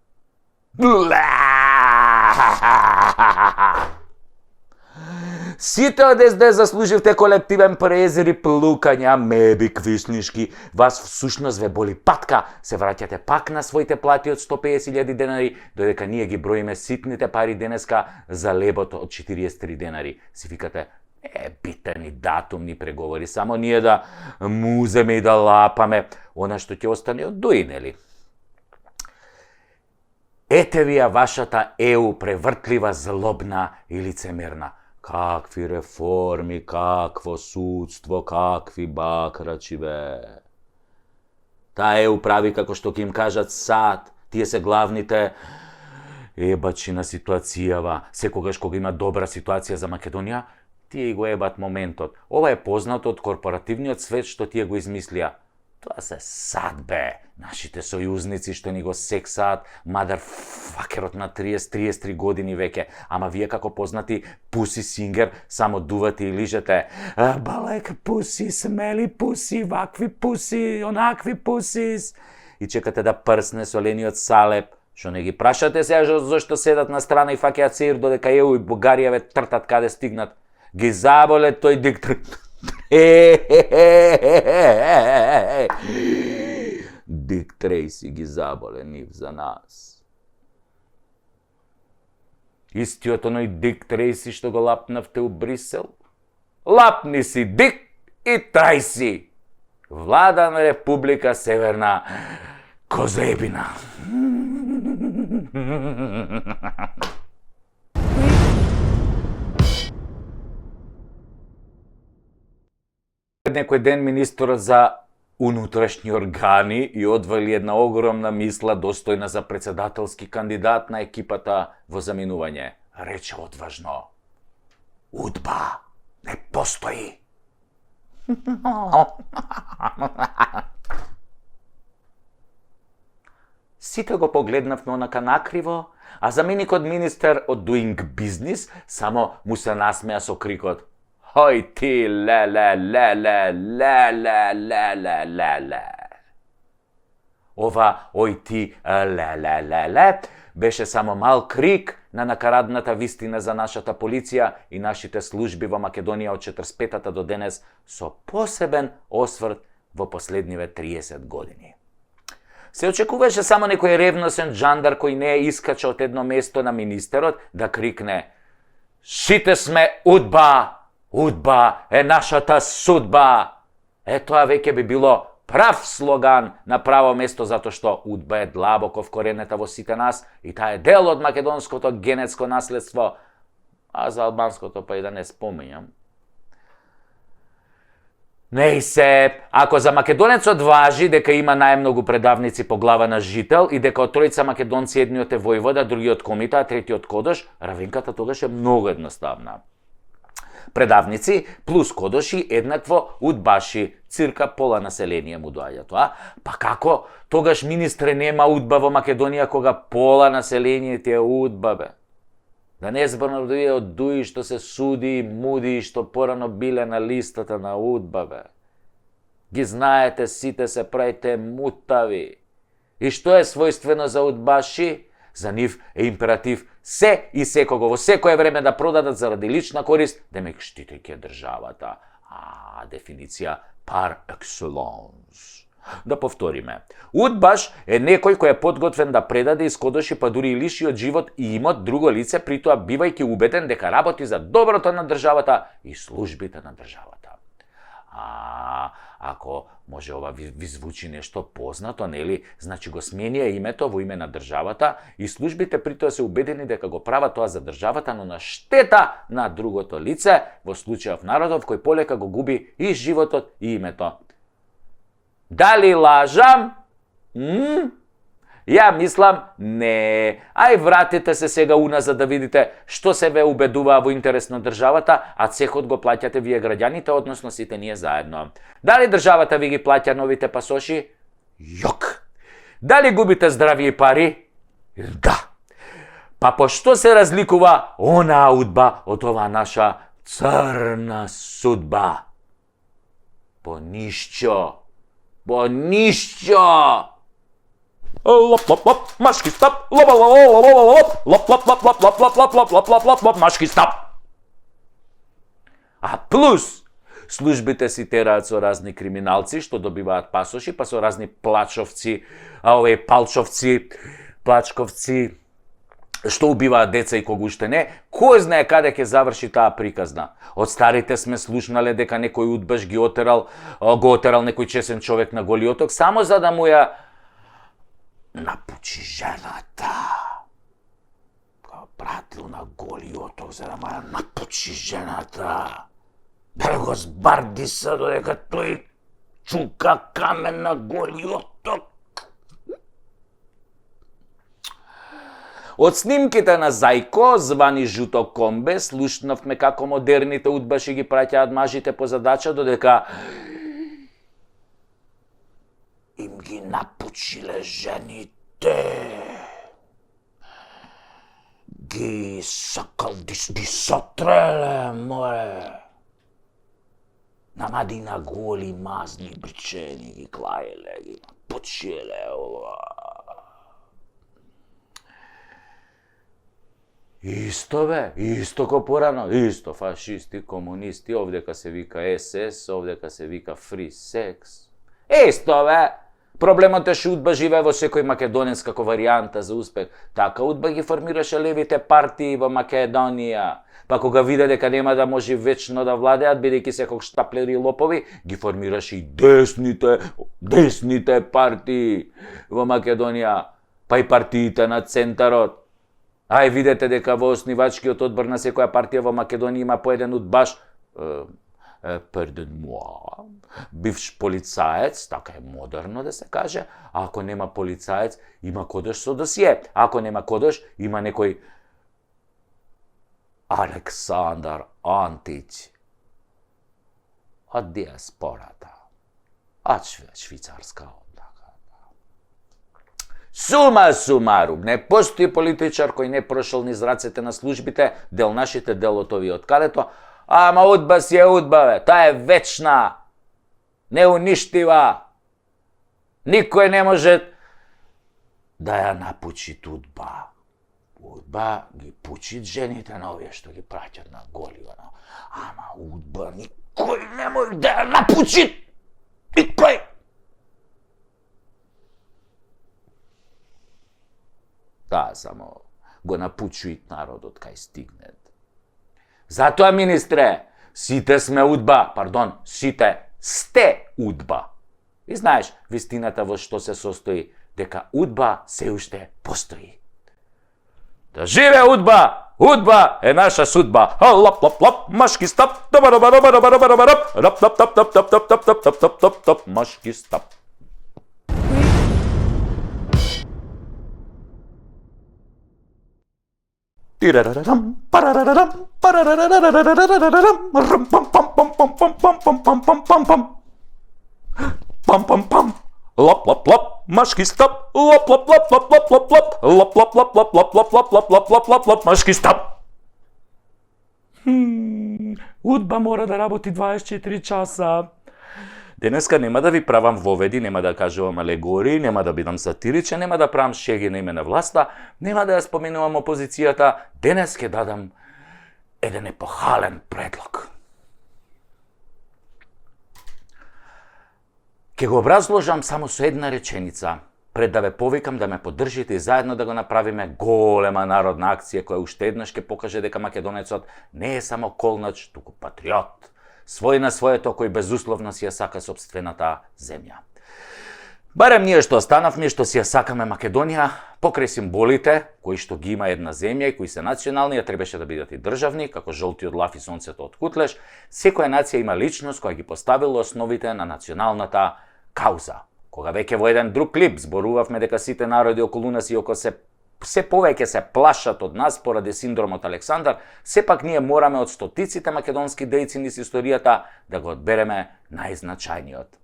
Сите од СД заслуживте колективен презир и плукања, меби квиснишки. Вас всушност ве боли патка, се враќате пак на своите плати од 150.000 денари, додека ние ги броиме ситните пари денеска за лебото од 43 денари. Си викате, битни датумни преговори, само ние да муземе и да лапаме, она што ќе остане од дуи, нели? Ете ви ја вашата ЕУ превртлива, злобна и лицемерна. Какви реформи, какво судство, какви бакрачи, бе. Таа ЕУ прави како што ќе им кажат сад, тие се главните ебачи на ситуацијава. Секогаш кога има добра ситуација за Македонија, тие го ебат моментот. Ова е познато од корпоративниот свет што тие го измислија. Тоа се сад, бе. Нашите сојузници што ни го сексаат, мадарфакерот на 30-33 години веќе. Ама вие како познати пуси сингер, само дувате и лижете. Балек пуси, смели пуси, вакви пуси, онакви пусис. И чекате да прсне солениот салеп. Што не ги прашате сега зашто седат на страна и фаќаат сеир додека ЕУ и Бугарија ве тртат каде стигнат. Ги заболе тој диктор. Дик Трейси ги заболе нив за нас. Истиот оној Дик Трейси што го лапнавте у Брисел? Лапни си Дик и Трейси! Влада на Република Северна Козебина. Некој ден министерот за унутрашни органи и одвали една огромна мисла достојна за председателски кандидат на екипата во заминување. Рече одважно: УДБА не постои. Сите го погледнавме онака накриво, а заменикот министер од Doing Business само му се насмеа со крикот: Хој ти, леле, леле, леле, леле, леле. Ова, ој ти, леле, леле, беше само мал крик на накарадната вистина за нашата полиција и нашите служби во Македонија од 45-та до денес со посебен осврт во последниве 30 години. Се очекуваше само некој ревносен джандар кој не искача од едно место на министерот да крикне: "Сите сме УДБА! УДБА е нашата судба!" Тоа веќе би било прав слоган на право место, затоа што УДБА е длабоко вкоренета во сите нас и таа е дел од македонското генетско наследство, а за албанското па и да не спомењам. Не и се, ако за македонецот важи дека има најмногу предавници по глава на жител и дека од тројца македонци едниот е војвода, другиот комита, а третиот кодош, равенката тогаш е многу едноставна. Предавници плюс кодоши еднакво удбаши, цирка пола население му доаѓа тоа. Па како тогаш министре нема УДБА во Македонија кога пола населението е УДБА, бе? Да не зборам од дуи што се суди и муди и што порано биле на листата на УДБА, бе. Ги знаете, сите се правите мутави. И што е својствено за удбаши? За нив е императив се и секого во секое време да продадат заради лична корист, демек штитејќи државата. Дефиниција par excellence. Да повториме. Удбаш е некој кој е подготвен да предаде, искодоши, па дури и лиши од живот и имот друго лице, притоа бивајќи убеден дека работи за доброто на државата и службите на државата. Ако може ова ви звучи нешто познато, нели? Значи го сменија името во име на државата и службите притоа се убедени дека го прават тоа за државата, но на штета на другото лице, во случајов народов кој полека го губи и животот и името. Дали лажам? Ја мислам, не. Ај вратите се сега уназад да видите што се ве убедуваа во интерес на државата, а цехот го плаќате вие граѓаните, односно сите ние заедно. Дали државата ви ги плаќа новите пасоши? Јок. Дали губите здравје и пари? Да. Па по што се разликува онаа УДБА од оваа наша црна судба? По ништо. По ништо. Лоп лоп лоп, машки стап, лоп лоп лоп лоп лоп лоп лоп лоп лоп лоп лоп лоп лоп лоп лоп лоп, машки стап. А плюс службите си тераат со разни криминалци што добиваат пасоши, па со разни плачовци, плачковци што убиваат деца и кога уште не, кој знае каде ќе заврши таа приказна. Од старите сме слушнале дека некој удбаш го отерал некој чесен човек на Голиоток само за да му ја напучи жената. Го пратил на Голиоток за да му ја напучи жената. Да го збарди се додека тој чука камен на Голиоток. Од снимките на Зајко, звани Жуто Комбе, слушнавме како модерните удбаши ги праќаат мажите по задача, додека им ги напучиле жените. Ги сакал ги сотреле, море. Намади на голи мазни бричени, ги клаеле, ги напучиле. Исто бе, исто ко порано, исто фашисти, комунисти, овдека се вика СС, овдека се вика Free Sex. Исто бе, проблемот е што УДБА живее во секој македонец како варијанта за успех. Така УДБА ги формираше левите партии во Македонија. Па кога виде дека нема да може вечно да владеат, бидејќи се како штаплери и лопови, ги формираше и десните партии во Македонија, па и партиите на центарот. Ај видете дека во основачкиот одбор на секоја партија во Македонија има по еден удбаш, бивш полицаец, така е модерно да се каже, а ако нема полицаец, има кодош со досие. Ако нема кодош, има некој Александар Антич од диаспората, од швицарска однака. Сума сумарум, не постои политичар кој не прошол низ рацете на службите, дел нашите, дел од овие од кадето, ама УДБА си е УДБА, бе, таа е вечна, неуништива. Никој не може да ја напучи УДБА. Удба ги пучит жените на овие што ги праќат на голи, ама Удба никој не може да ја напучит! Никој! Таа само го напучуит народот кај стигнет. Затоа, министре, сите сме Удба, сите сте Удба. И знаеш, вистината во што се состои, дека Удба се уште постои. Да живе Удба! Удба е наша судба! Лап лап лап, машки стап, рап тап тап тап тап тап тап тап тап тап тап тап, машки стап. Тирарарам, парарарам, парарарарарарарарарам, рам пам пам пам пам пам пам пам пам пам пам пам. Пам пам пам. Лап лап лап, машки стап. Лап лап лап лап лап лап лап. Лап лап лап лап лап лап лап лап лап лап лап лап, машки стап. Удба мора да работи 24 часа. Денеска нема да ви правам воведи, нема да кажувам алегории, нема да бидам сатиричен, нема да правам шеги на име на власта, нема да ја споменувам опозицијата. Денес ќе дадам еден епохален предлог. Ке го образложам само со една реченица, пред да ве повикам да ме поддржите и заедно да го направиме голема народна акција која уште еднаш ќе покаже дека македонецот не е само колнач, туку патриот, свој на своето кој безусловно си ја сака сопствената земја. Барем ние што останавме, што си ја сакаме Македонија, покрај символите кои што ги има една земја и кои се национални, а требаше да бидат и државни, како жолтиот лав и сонцето од Кутлеш, секоја нација има личност која ги поставила основите на националната кауза. Кога веќе во еден друг клип зборувавме дека сите народи околу нас и око се повеќе се плашат од нас поради синдромот Александар, сепак ние мораме од стотиците македонски дејци низ историјата да го одбереме најзначајниот.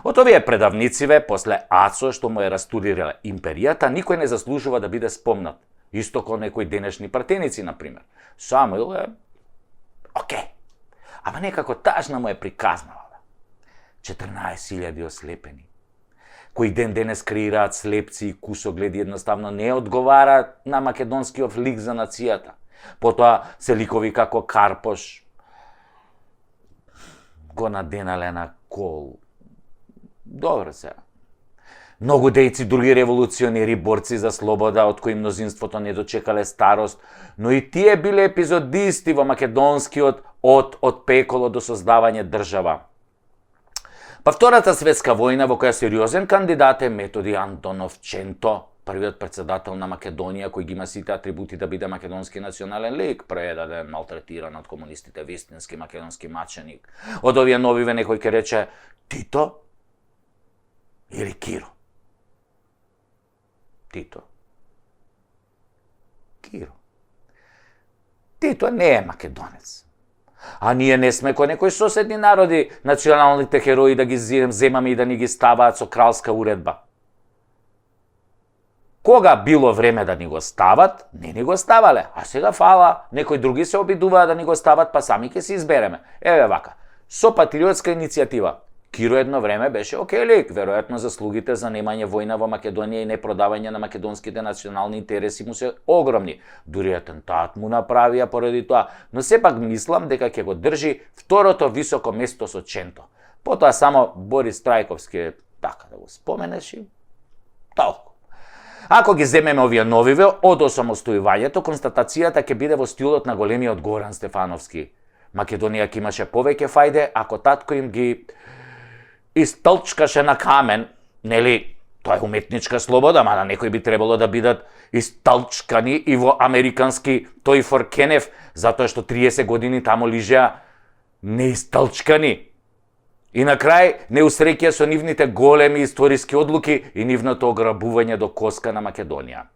Од овие предавнициве, после Ацо што му е растурирала империјата, никој не заслужува да биде спомнат. Исто како некои денешни пратеници, например. Самуил е окей. Ама некако тажна му е приказнала. 14.000 ослепени. Кои ден денес креираат слепци и кусогледи едноставно не одговараат на македонскиот лик за нацијата. Потоа се ликови како Карпош го наденале на кол. Добро се. Многу дејци, други револуционери, борци за слобода, од кои мнозинството не дочекале старост, но и тие биле епизодисти во македонскиот од пеколо до создавање држава. Па Втората светска војна, во која сериозен кандидат е Методи Антонов Ченто, првиот председател на Македонија, кој ги има сите атрибути да биде македонски национален лик, предаден, малтретиран од комунистите, вистински македонски маченик. Од овие новиве некој ќе рече Тито или Киро? Тито. Киро. Тито не е македонец. А ние не сме кој некои соседни народи, националните херои да ги земаме и да ни ги ставаат со кралска уредба. Кога било време да ни го стават, не ни го ставале, а сега фала, некои други се обидуваат да ни го стават, па сами ќе се избереме. Еве вака, со патриотска иницијатива. Киро едно време беше окей лик, веројатно заслугите за немање војна во Македонија и непродавање на македонските национални интереси му се огромни. Дури атентат му направија поради тоа, но сепак мислам дека ќе го држи второто високо место со Ченто. Потоа само Борис Трајковски, така да го споменеш и толку. Ако ги земеме овие новиве од осамостојувањето, констатацијата ќе биде во стилот на големиот Горан Стефановски. Македонија ќе имаше повеќе фајде ако татко им ги истолчкаше на камен, нели, тоа е уметничка слобода, ама на некои би требало да бидат истолчкани и во американски тој фор Кенеф, затоа што 30 години таму лижеа неистолчкани. И на крај не усреќа со нивните големи историски одлуки и нивното ограбување до коска на Македонија.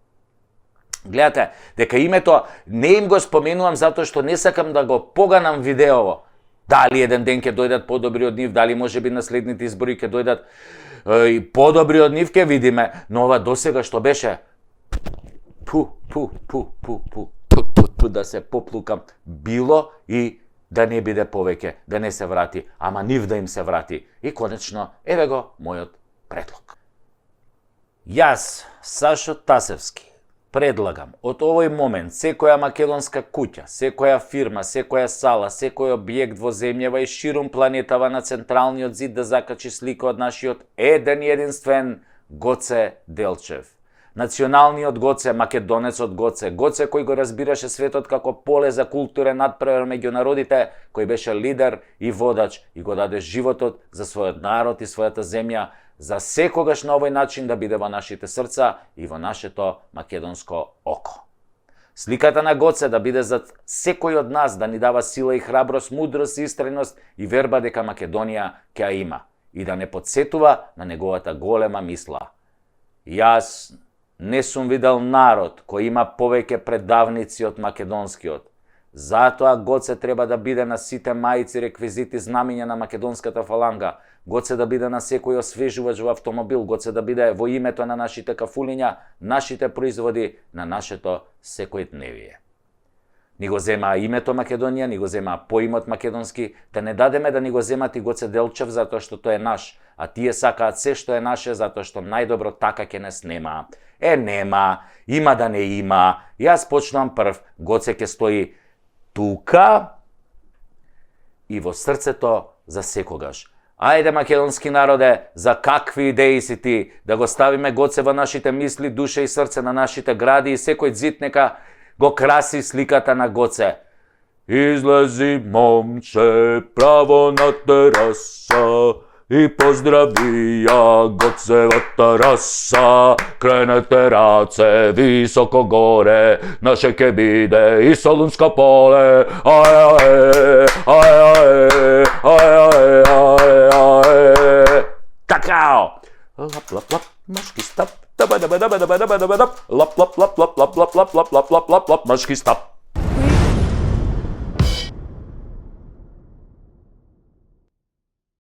Гледате, дека името не им го споменувам затоа што не сакам да го поганам видеово. Дали еден ден ќе дојдат подобри од нив, дали може би на следните избори ќе дојдат подобри од нив, ќе видиме. Но ова досега што беше да се поплукам, било и да не биде повеќе, да не се врати, ама нив да им се врати. И конечно, еве го мојот предлог. Јас, Сашо Тасевски, предлагам, од овој момент, секоја македонска куќа, секоја фирма, секоја сала, секој објект во земјава и ширум планетава на централниот зид да закачи слика од нашиот еден и единствен Гоце Делчев. Националниот Гоце, македонецот Гоце, Гоце кој го разбираше светот како поле за културен надпревар меѓу народите, кој беше лидер и водач и го даде животот за својот народ и својата земја, за секогаш на овој начин да биде во нашите срца и во нашето македонско око. Сликата на Гоце да биде за секој од нас, да ни дава сила и храброст, мудрост и истреност и верба дека Македонија ќе ја има и да не подсетува на неговата голема мисла. Јас не сум видел народ кој има повеќе предавници од македонскиот. Затоа Гоце треба да биде на сите мајци, реквизити, знамиња на македонската фаланга. Гоце да биде на секој освежувач во автомобил, Гоце да биде во името на нашите кафулиња, нашите производи, на нашето секојдневие. Ни го земаа името Македонија, ни го земаа поимот македонски, да не дадеме да ни го земат и Гоце Делчев затоа што тој е наш, а тие сакаат се што е наше затоа што најдобро така ќе не снема. Нема, има да не има, јас почнувам прв, Гоце ќе стои тука и во срцето за секогаш. Ајде, македонски народе, за какви идеи си ти, да го ставиме Гоце во нашите мисли, душа и срце, на нашите гради и секој зид нека го краси сликата на Гоце. Излези, момче, право на тераса и поздрави ја Гоцевата раса. Кренете раце високо горе, наше ке биде и Солунско поле. Такао! Лап, лап, лап, мошки стап. Лап, лап, лап, лап, лап, лап, лап, лап, лап, лап, лап, лап, лап, мошки стап.